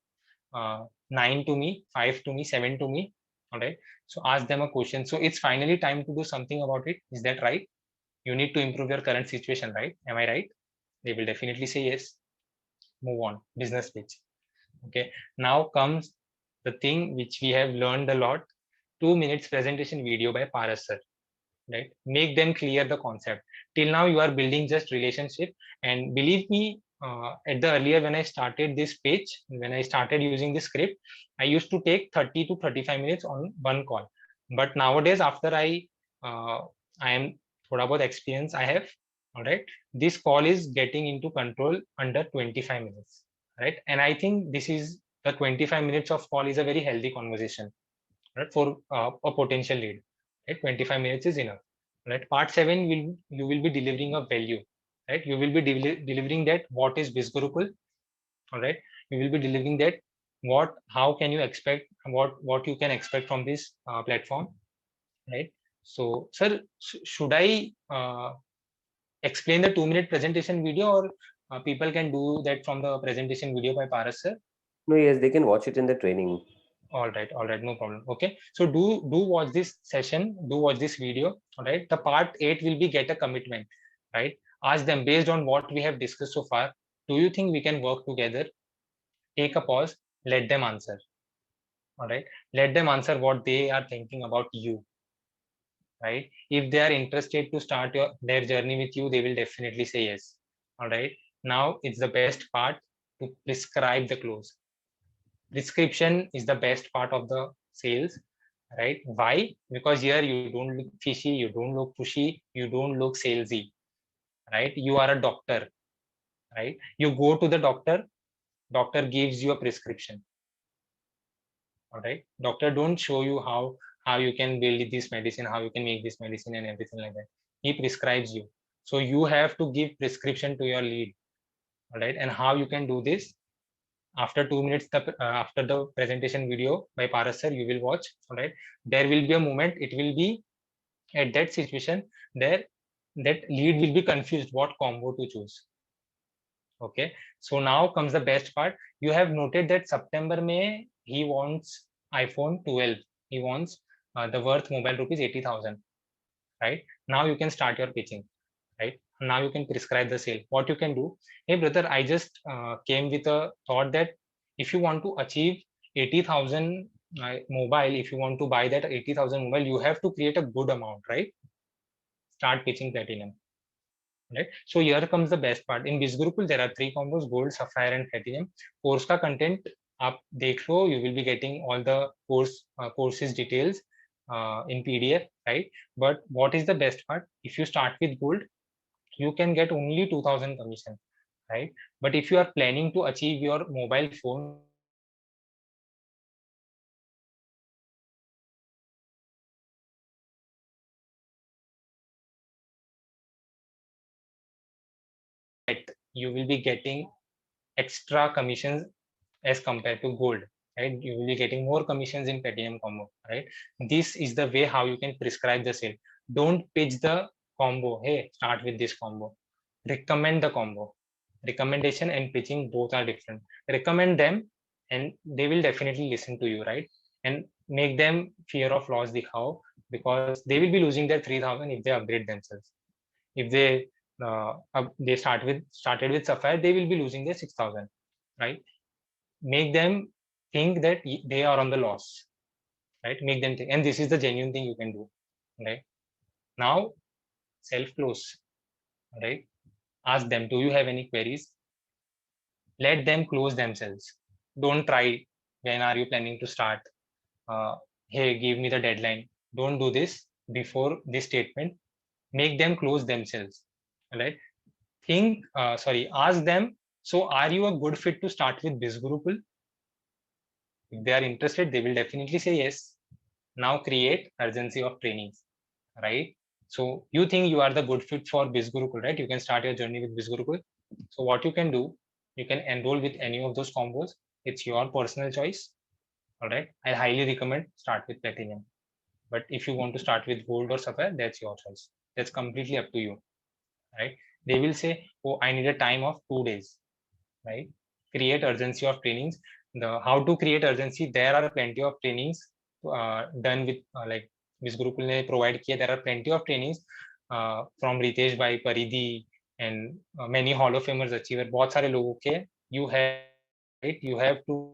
9 to me, 5 to me, 7 to me, all right, so ask them a question, so it's finally time to do something about it, is that right? You need to improve your current situation, right? Am I right? They will definitely say yes. Move on, business pitch. Okay, now comes the thing which we have learned a lot. 2 minutes presentation video by Paras sir, right? Make them clear the concept. Till now you are building just relationship, and believe me, at the earlier when I started this page, when I started using this script, I used to take 30 to 35 minutes on one call. But nowadays, after I am thoda bahut experience I have, All right. This call is getting into control under 25 minutes. Right. And I think this is the 25 minutes of call is a very healthy conversation, right, for a potential lead. Right. 25 minutes is enough. Right. Part 7 will you will be delivering a value. Right. You will be delivering that what is BizGurukul. All right. You will be delivering that how can you expect what you can expect from this platform. Right. So, sir, should I explain the 2-minute presentation video, or people can do that from the presentation video by Paras sir? No, yes, they can watch it in the training. All right, no problem. Okay, so do watch this session, do watch this video. All right, the part 8 will be get a commitment. Right, ask them based on what we have discussed so far. Do you think we can work together? Take a pause, let them answer. All right, let them answer what they are thinking about you. Right, if they are interested to start their journey with you, they will definitely say yes. All right, now it's the best part to prescribe the close. Prescription is the best part of the sales. Right, why? Because here you don't look fishy, you don't look pushy, you don't look salesy. Right, you are a doctor. Right, you go to the doctor gives you a prescription. All right, doctor don't show you how you can build this medicine, how you can make this medicine and everything like that. He prescribes you, so you have to give prescription to your lead. All right, and how you can do this? After 2 minutes, after the presentation video by Paras sir, you will watch. All right, there will be a moment, it will be at that situation there, that lead will be confused what combo to choose. Okay, so now comes the best part. You have noted that September May he wants iPhone 12. He wants the worth mobile rupees 80,000. Right, now you can start your pitching. Right, now you can prescribe the sale. What you can do? Hey brother, I just came with a thought that if you want to achieve 80,000 mobile, if you want to buy that 80,000 mobile, you have to create a good amount. Right, start pitching platinum. Right, so here comes the best part. In BizGurukul there are 3 combos: gold, sapphire and platinum. Course ka content आप देख लो, you will be getting all the courses details in PDF. Right, but what is the best part? If you start with gold, you can get only 2,000 commission. Right, but if you are planning to achieve your mobile phone you will be getting extra commissions as compared to gold. Right, you will be getting more commissions in platinum combo. Right, this is the way how you can prescribe the sale. Don't pitch the combo, hey start with this combo. Recommend the combo. Recommendation and pitching both are different. Recommend them and they will definitely listen to you. Right, and make them fear of loss dikhao, because they will be losing their 3,000 if they upgrade themselves. If they started with sapphire, they will be losing their 6,000. Right, make them think that they are on the loss. Right, make them think, and this is the genuine thing you can do. Right, now self close. Right, ask them, do you have any queries? Let them close themselves. Don't try, when are you planning to start, hey give me the deadline. Don't do this before this statement. Make them close themselves. Right, ask them, so are you a good fit to start with BizGurukul? If they are interested, they will definitely say yes. Now create urgency of trainings. Right, so you think you are the good fit for BizGurukul, right? You can start your journey with BizGurukul. So what you can do, you can enroll with any of those combos. It's your personal choice. All right, I highly recommend start with platinum, but if you want to start with gold or sapphire, that's your choice. That's completely up to you. Right, they will say, oh I need a time of 2 days. Right, create urgency of trainings. The how to create urgency, there are plenty of trainings done with like BizGurukul ne provide kiya. There are plenty of trainings from Ritesh by Paridhi and many Hall of Famers achiever, बहुत सारे लोगों के. You have, right, you have to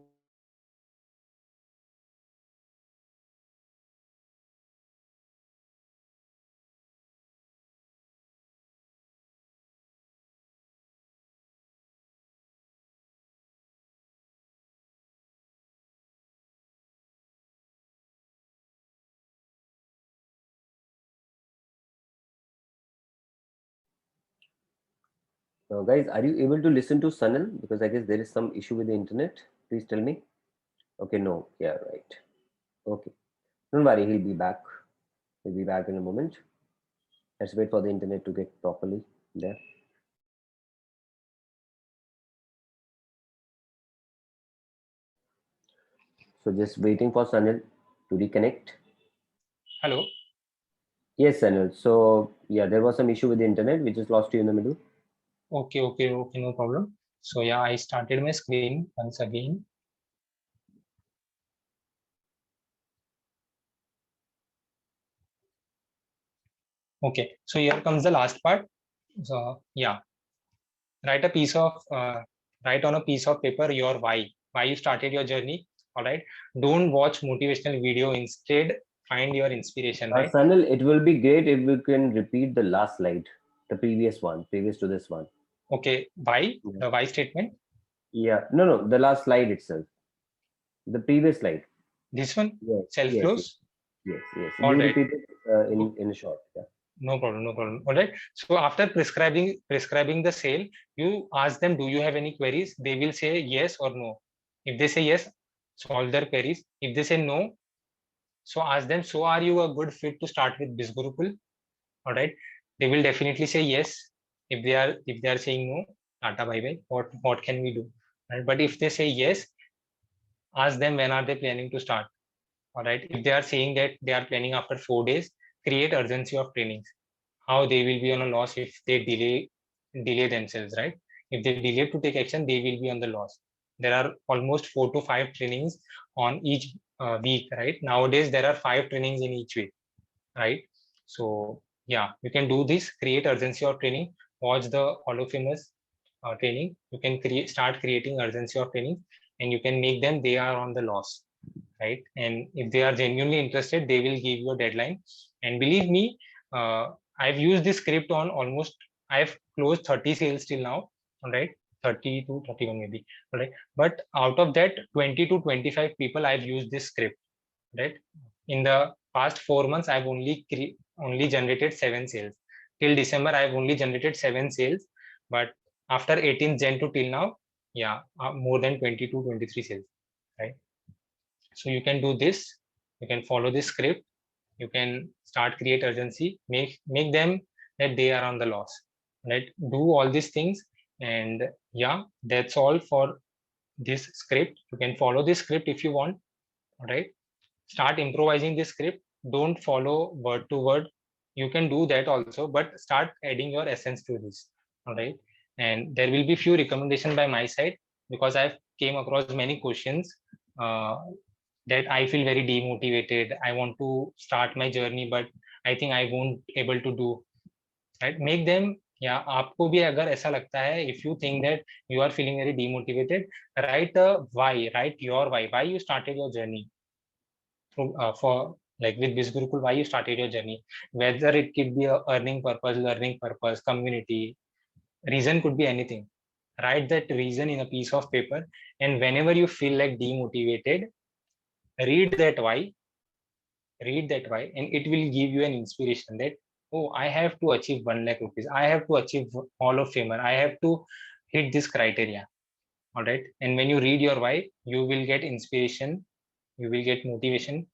Guys, are you able to listen to Sanil? Because I guess there is some issue with the internet. Please tell me. Okay, no. Yeah, right. Okay. Don't worry, he'll be back. He'll be back in a moment. Let's wait for the internet to get properly there. So just waiting for Sanil to reconnect. Hello. Yes, Sanil. So yeah, there was some issue with the internet. We just lost you in the middle. Okay, no problem. So yeah, I started my screen once again. Okay, so here comes the last part. So yeah, write a piece of write on a piece of paper your why you started your journey. All right, don't watch motivational video. Instead, find your inspiration. Right. Sanil, it will be great if we can repeat the last slide, the previous one, previous to this one. Okay, why Yeah. the why statement? Yeah, no, the last slide itself, the previous slide. This one, Yes, self yes, close. yes. All You right. repeat it in a short. Yeah. No problem, no problem. All right. So after prescribing the sale, you ask them, do you have any queries? They will say yes or no. If they say yes, solve their queries. If they say no, so ask them, so are you a good fit to start with BizGurukul? All right. They will definitely say yes. If they are saying no, tata bye bye. What can we do? Right? But if they say yes, ask them when are they planning to start. All right. If they are saying that they are planning after 4 days, create urgency of trainings. How they will be on a loss if they delay themselves, right? If they delay to take action, they will be on the loss. There are almost 4 to 5 trainings on each week, right? Nowadays there are 5 trainings in each week, right? So yeah, you can do this. Create urgency of training. Watch the Hall of Famous training. You can start creating urgency of training, and you can make them they are on the loss, right? And if they are genuinely interested, they will give you a deadline. And believe me, uh, I've used this script on almost, I've closed 30 sales till now, all right? 30 to 31 maybe, all right? But out of that, 20 to 25 people I've used this script, right? In the past 4 months, I've only generated 7 sales. Till December, I've only generated 7 sales. But after 18th Jan to till now, yeah, more than 20 to 23 sales, right? So you can do this. You can follow this script. You can start create urgency. Make them that they are on the loss. Right? Do all these things, and yeah, that's all for this script. You can follow this script if you want. All right. Start improvising this script. Don't follow word to word. You can do that also, but start adding your essence to this. All right. And there will be few recommendation by my side, because I've came across many questions uh, that I feel very demotivated. I want to start my journey, but I think I won't able to do. Right? Make them. Yeah, आपको भी अगर ऐसा लगता है, if you think that you are feeling very demotivated, write a why, write your why you started your journey. For like with BizGurukul, why you started your journey, whether it could be a earning purpose, learning purpose, community, reason could be anything. Write that reason in a piece of paper, and whenever you feel like demotivated, read that why, and it will give you an inspiration that, oh, I have to achieve 1 lakh rupees, I have to achieve Hall of Famer, I have to hit this criteria. All right. And when you read your why, you will get inspiration, you will get motivation,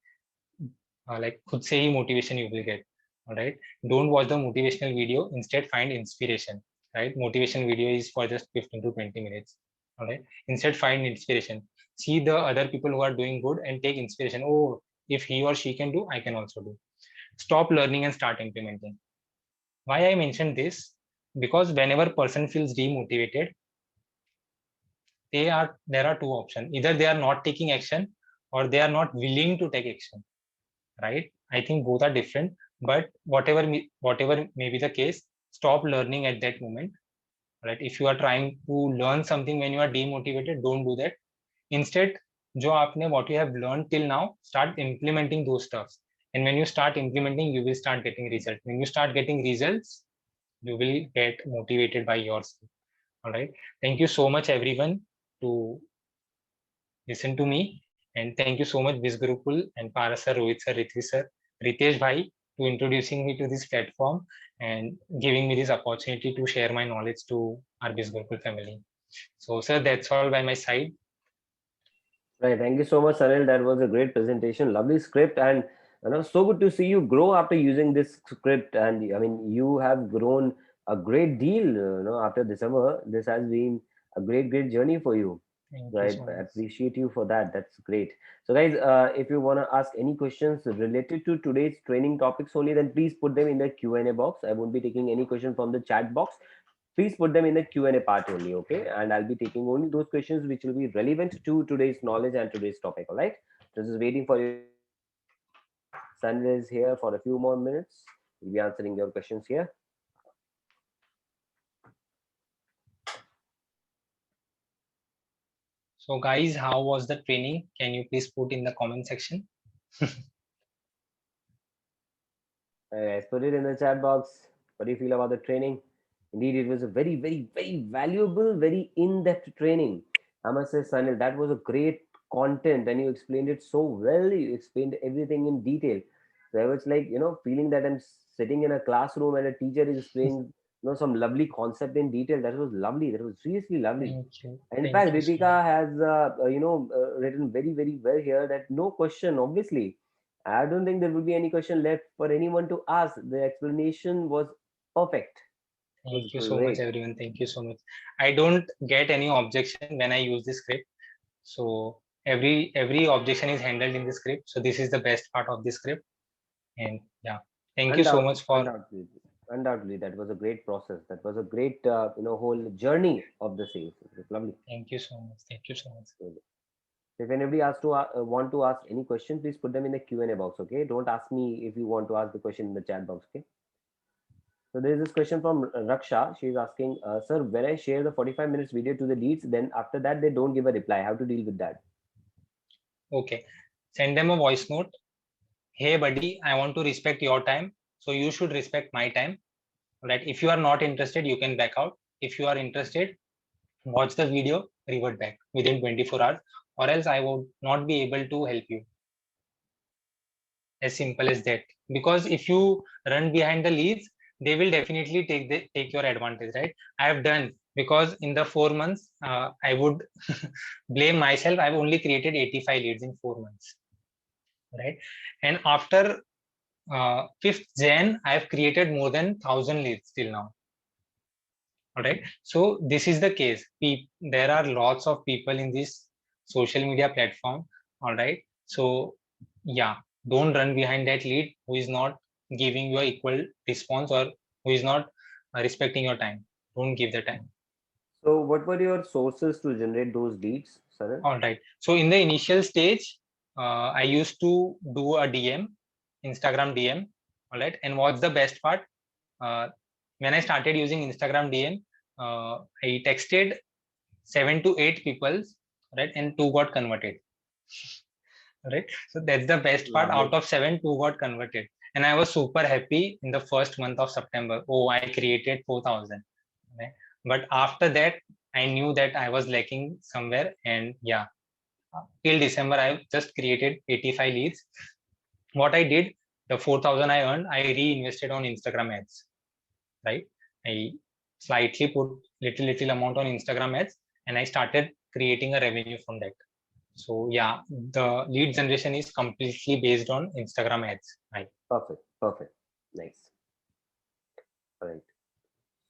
like खुद से ही motivation you will get. All right. Don't watch the motivational video, instead find inspiration. Right. Motivation video is for just 15 to 20 minutes. All right. Instead find inspiration. See the other people who are doing good and take inspiration. Oh, if he or she can do, I can also do. Stop learning and start implementing. Why I mentioned this? Because whenever person feels demotivated, there are two options. Either they are not taking action, or they are not willing to take action, right? I think both are different, but whatever may be the case, stop learning at that moment, right? If you are trying to learn something when you are demotivated, don't do that. Instead, जो आपने what you have learned till now, start implementing those stuffs. And when you start implementing, you will start getting results. When you start getting results, you will get motivated by yourself. All right. Thank you so much, everyone, to listen to me. And thank you so much, BizGurukul and Paras sir, Rohit sir, Ritvik sir, Ritesh bhai, to introducing me to this platform and giving me this opportunity to share my knowledge to our Gurukul family. So, sir, that's all by my side. Right. Thank you so much, Sanil. That was a great presentation. Lovely script, and so good to see you grow after using this script. And I mean, you have grown a great deal. After December, this has been a great journey for you. Thank you Right. so I much. appreciate you for that. That's great. So, guys, if you want to ask any questions related to today's training topics only, then please put them in the Q&A box. I won't be taking any question from the chat box. Please put them in the Q&A part only, okay? And I'll be taking only those questions which will be relevant to today's knowledge and today's topic, all right? This is waiting for you. Sanjay is here for a few more minutes. We'll be answering your questions here. So, guys, how was the training? Can you please put in the comment section? Guys, put it in the chat box. What do you feel about the training? Indeed, it was a very valuable, very in-depth training. I must say, Sanil, that was a great content, and you explained it so well. You explained everything in detail. So I was like, feeling that I'm sitting in a classroom and a teacher is explaining, some lovely concept in detail. That was lovely. That was seriously lovely. Thank you. In Thank fact, you so Ritika has, written very well here that no question, obviously. I don't think there will be any question left for anyone to ask. The explanation was perfect. It was Thank you so much, great. everyone. Thank you so much. I don't get any objection when I use this script. So every objection is handled in the script. So this is the best part of the script. And yeah, thank you so much for. Undoubtedly, that was a great process. That was a great, whole journey of the sales. It was lovely. Thank you so much. Thank you so much. So if anybody asks to want to ask any question, please put them in the Q&A box. Okay, don't ask me if you want to ask the question in the chat box. Okay. So there is this question from Raksha. She is asking, sir, when I share the 45 minutes video to the leads, then after that they don't give a reply. How to deal with that? Okay, send them a voice note. Hey, buddy, I want to respect your time, so you should respect my time. Right? If you are not interested, you can back out. If you are interested, watch the video, revert back within 24 hours, or else I would not be able to help you. As simple as that. Because if you run behind the leads, they will definitely take your advantage, right? I have done, because in the 4 months, I would blame myself. I've only created 85 leads in 4 months, right? And after 5th Jan, I've created more than 1,000 leads till now. All right. So this is the case. There are lots of people in this social media platform. All right. So yeah, don't run behind that lead who is not giving you equal response, or who is not respecting your time. Don't give the time. So what were your sources to generate those leads, Saran? All right. So in the initial stage, I used to do a DM, Instagram DM. All right. And what's the best part? When I started using Instagram DM, I texted 7 to 8 people, right? And 2 got converted. Right. So that's the best part. Lovely. Out of 7, 2 got converted. And I was super happy in the first month of September. Oh, I created 4,000. Right? But after that, I knew that I was lacking somewhere. And yeah, till December, I just created 85 leads. What I did, the 4,000 I earned, I reinvested on Instagram ads. Right? I slightly put little amount on Instagram ads, and I started creating a revenue from that. So yeah, the lead generation is completely based on Instagram ads. Right. Perfect. Nice. All right.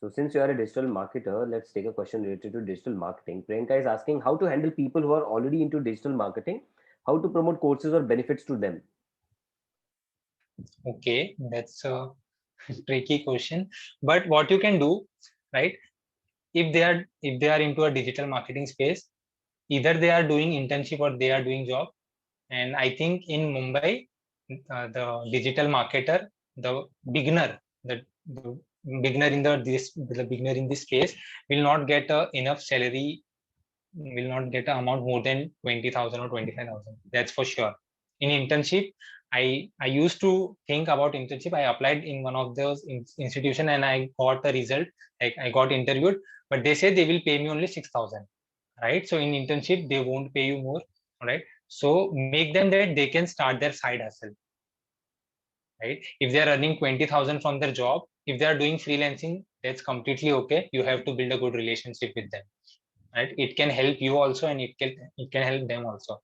So since you are a digital marketer, let's take a question related to digital marketing. Priyanka is asking how to handle people who are already into digital marketing, how to promote courses or benefits to them. Okay, that's a tricky question. But what you can do, right? If they are into a digital marketing space, either they are doing internship or they are doing job. And I think in Mumbai, the digital marketer, the beginner, the beginner in the beginner in this space will not get enough salary, will not get an amount more than 20,000 or 25,000. That's for sure. In internship, I used to think about internship. I applied in one of those institution and I got the result. I got interviewed, but they said they will pay me only 6,000. Right. So in internship, they won't pay you more. Right. So make them that they can start their side hustle. right? If they are earning 20,000 from their job, if they are doing freelancing, that's completely okay. You have to build a good relationship with them, right? It can help you also, and it can help them also,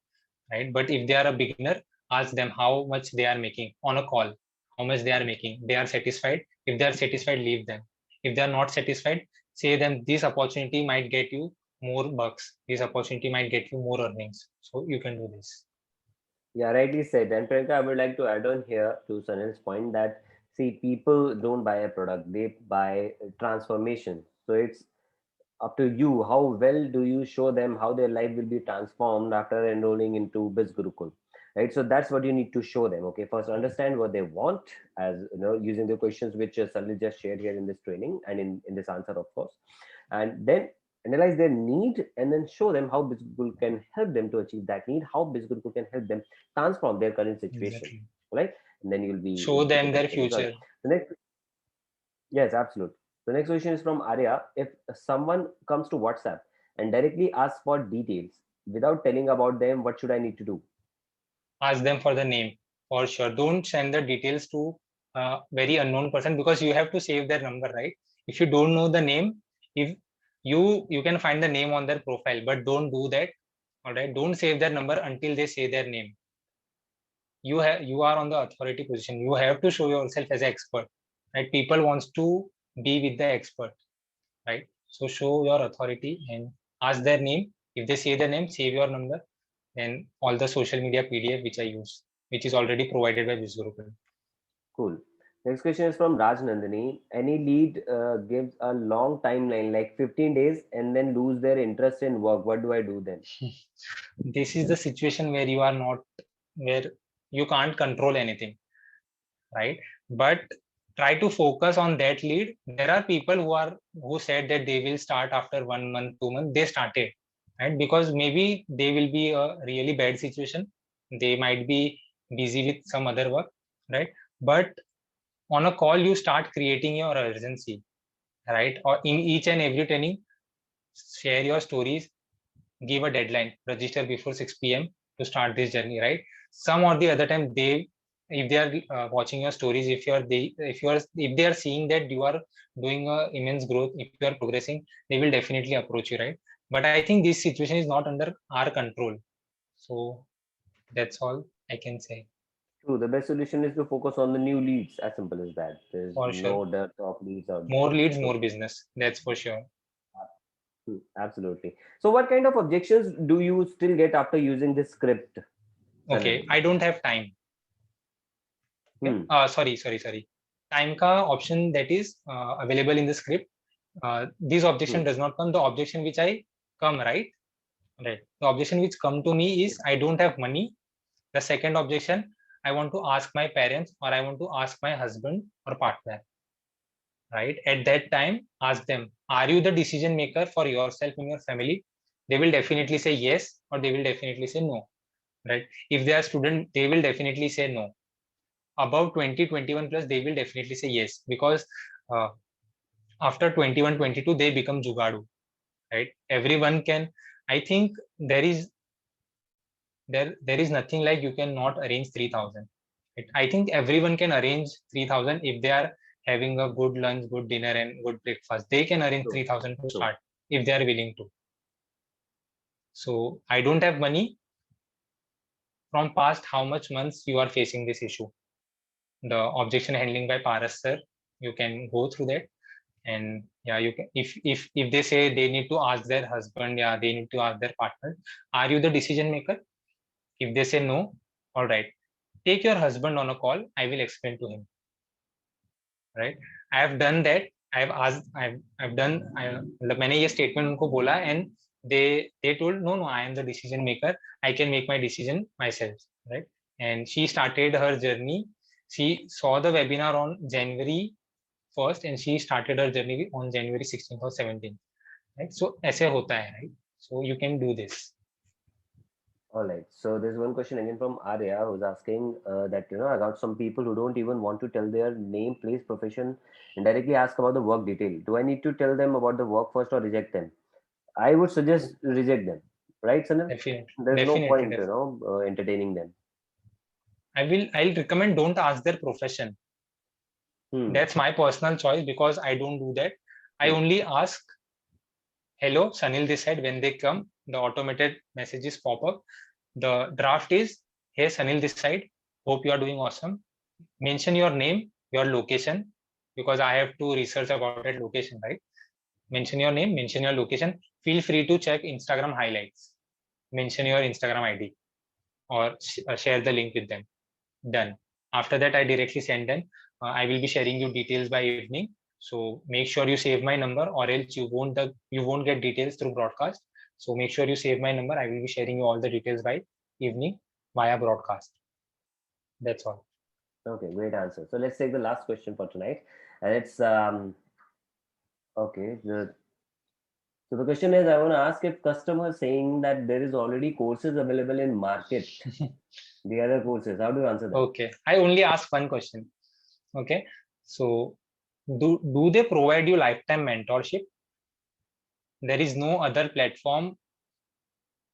right? But if they are a beginner, ask them how much they are making on a call, how much they are making. They are satisfied. If they are satisfied, leave them. If they are not satisfied, say them this opportunity might get you more bucks. This opportunity might get you more earnings. So you can do this. Yeah, rightly said. And Priyanka, I would like to add on here to Sanil's point that see, people don't buy a product; they buy transformation. So it's up to you. How well do you show them how their life will be transformed after enrolling into Biz Gurukul, right? So that's what you need to show them. Okay, first understand what they want, as you know, using the questions which Sanil just shared here in this training and in this answer, of course, and then analyze their need and then show them how Biz Gurukul can help them to achieve that need, how Biz Gurukul can help them transform their current situation, Exactly. right? And then you'll be Show able to them get a their better result. future. The next, yes, absolutely. The next question is from Arya. If someone comes to WhatsApp and directly asks for details without telling about them, what should I need to do? Ask them for the name for sure. Don't send the details to a very unknown person, because you have to save their number, right? If you don't know the name, if you can find the name on their profile, but don't do that. All right, don't save their number until they say their name. You are on the authority position. You have to show yourself as an expert, right? People wants to be with the expert, right? So show your authority and ask their name. If they say their name, save your number and all the social media PDF which I use, which is already provided by Visual. Cool. Next question is from Raj Nandini. Any lead gives a long timeline, like 15 days, and then lose their interest in work. What do I do then? This is the situation where you are not, where you can't control anything, right? But try to focus on that lead. There are people who said that they will start after 1 month, 2 months. They started, right? Because maybe they will be a really bad situation. They might be busy with some other work, right? But on a call, you start creating your urgency, right? Or in each and every training, share your stories, give a deadline, register before 6 p.m. to start this journey, right? Some or the other time, if they are watching your stories, if they are seeing that you are doing a immense growth, if you are progressing, they will definitely approach you, right? But I think this situation is not under our control. So that's all I can say. True. The best solution is to focus on the new leads. As simple as that. There's For sure. no dearth of leads out there. More leads, So more business. That's for sure. absolutely. So, what kind of objections do you still get after using this script, Sanil? Okay, I don't have time. Okay. Hmm. Sorry. Time ka option that is available in the script. This Hmm. objection does not come. The objection which I come, right? Right. The objection which come to me is I don't have money. The second objection, I want to ask my parents or I want to ask my husband or partner. Right. At that time, ask them, are you the decision maker for yourself and your family? They will definitely say yes, or they will definitely say no. Right. If they are student, they will definitely say no. Above 20, 21 plus, they will definitely say yes, because uh, after 21, 22, they become jugadu, right? Everyone can, I think there is nothing like you cannot arrange 3,000. I think everyone can arrange 3,000 if they are having a good lunch, good dinner, and good breakfast. They can arrange True. 3,000 to True. start if they are willing to. So I don't have money. From past how much months you are facing this issue? The objection handling by Paras sir, you can go through that. And yeah, you can, if they say they need to ask their husband, yeah, they need to ask their partner, are you the decision maker? If they say no, all right, take your husband on a call, I will explain to him, right? I have done that. I have asked, I've done, मतलब मैंने ये statement उनको बोला, and they told no, I am the decision maker, I can make my decision myself, right? And she started her journey. She saw the webinar on January 1st and she started her journey on January 16th or 17th, right? So ऐसे होता है, right? So you can do this. All right. So there's one question again from Arya who's asking that I got some people who don't even want to tell their name, place, profession, and directly ask about the work detail. Do I need to tell them about the work first or reject them? I would suggest reject them, right, Sanil? Definitely, There's no definitely, point, definitely. entertaining them. I'll recommend don't ask their profession. That's my personal choice because I don't do that. I only ask, hello, Sanil this side. When they come, the automated messages pop up. The draft is, hey, Sanil this side. Hope you are doing awesome. Mention your name, your location, because I have to research about that location, right? Mention your name, mention your location. Feel free to check Instagram highlights. Mention your Instagram ID or share the link with them. Done. After that, I directly send them. I will be sharing you details by evening. So make sure you save my number, or else you won't get details through broadcast. So make sure you save my number. I will be sharing you all the details by evening via broadcast. That's all. Okay, great answer. So let's take the last question for tonight, and it's okay. So the question is, I want to ask if customers saying that there is already courses available in market, the other courses, how do you answer that? Okay, I only ask one question. Okay, so do they provide you lifetime mentorship? There is no other platform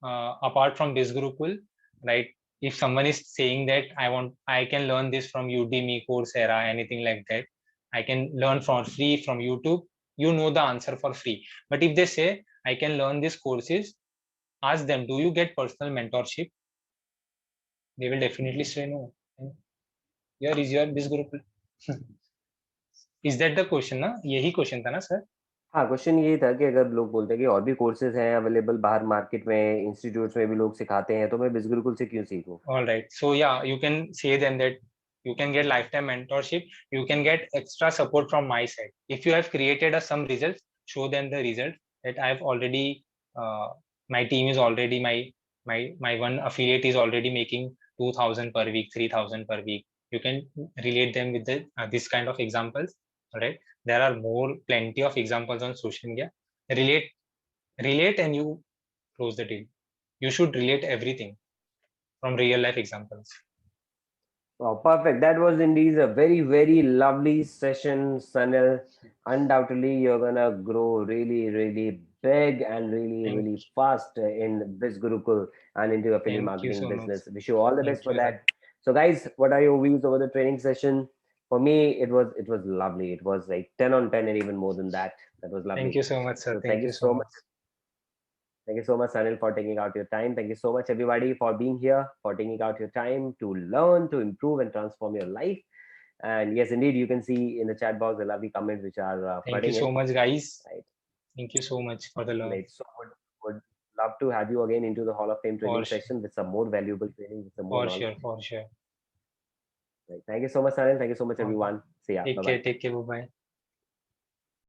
apart from BizGurukul, right? If someone is saying that I can learn this from Udemy, Coursera, anything like that, I can learn for free from YouTube, you know the answer for free. But if they say I can learn these courses, ask them, do you get personal mentorship? They will definitely say no. Here is your BizGurukul. Is that the question ना? यही question था ना sir? हाँ, question ये था कि अगर लोग बोलते हैं कि और भी कोर्सेज हैं अवेलेबल बाहर मार्केट में, इंस्टीट्यूट्स में भी लोग सिखाते हैं, तो मैं बिजगुरुकुल से क्यों सीखूं? All right. So yeah, you can say them that you can get lifetime mentorship. You can get extra support from my side. If you have created some results, show them the result that I've already. My team is already my one affiliate is already making 2,000 per week, 3,000 per week. You can relate them with this kind of examples. All right. There are plenty of examples on social media. Relate, and you close the deal. You should relate everything from real life examples. Oh, perfect. That was indeed a very, very lovely session, Sanil. Undoubtedly, you're gonna grow really, really big and really, really fast in this Gurukul and into affiliate marketing business. Wish you all the best for that. So, guys, what are your views over the training session? For me, it was lovely. It was like 10 on 10 and even more than that. That was lovely. Thank you so much, sir. So thank you so much. Thank you so much, Sanil, for taking out your time. Thank you so much, everybody, for being here, for taking out your time to learn, to improve, and transform your life. And yes, indeed, you can see in the chat box the lovely comments which are Thank you so much, guys. Right. Thank you so much for the love. Right. So would love to have you again into the Hall of Fame training session with some more valuable training, with some more knowledge. For sure. Right. Thank you so much, Sanil. Thank you so much, everyone. See ya. Take care. Bye-bye.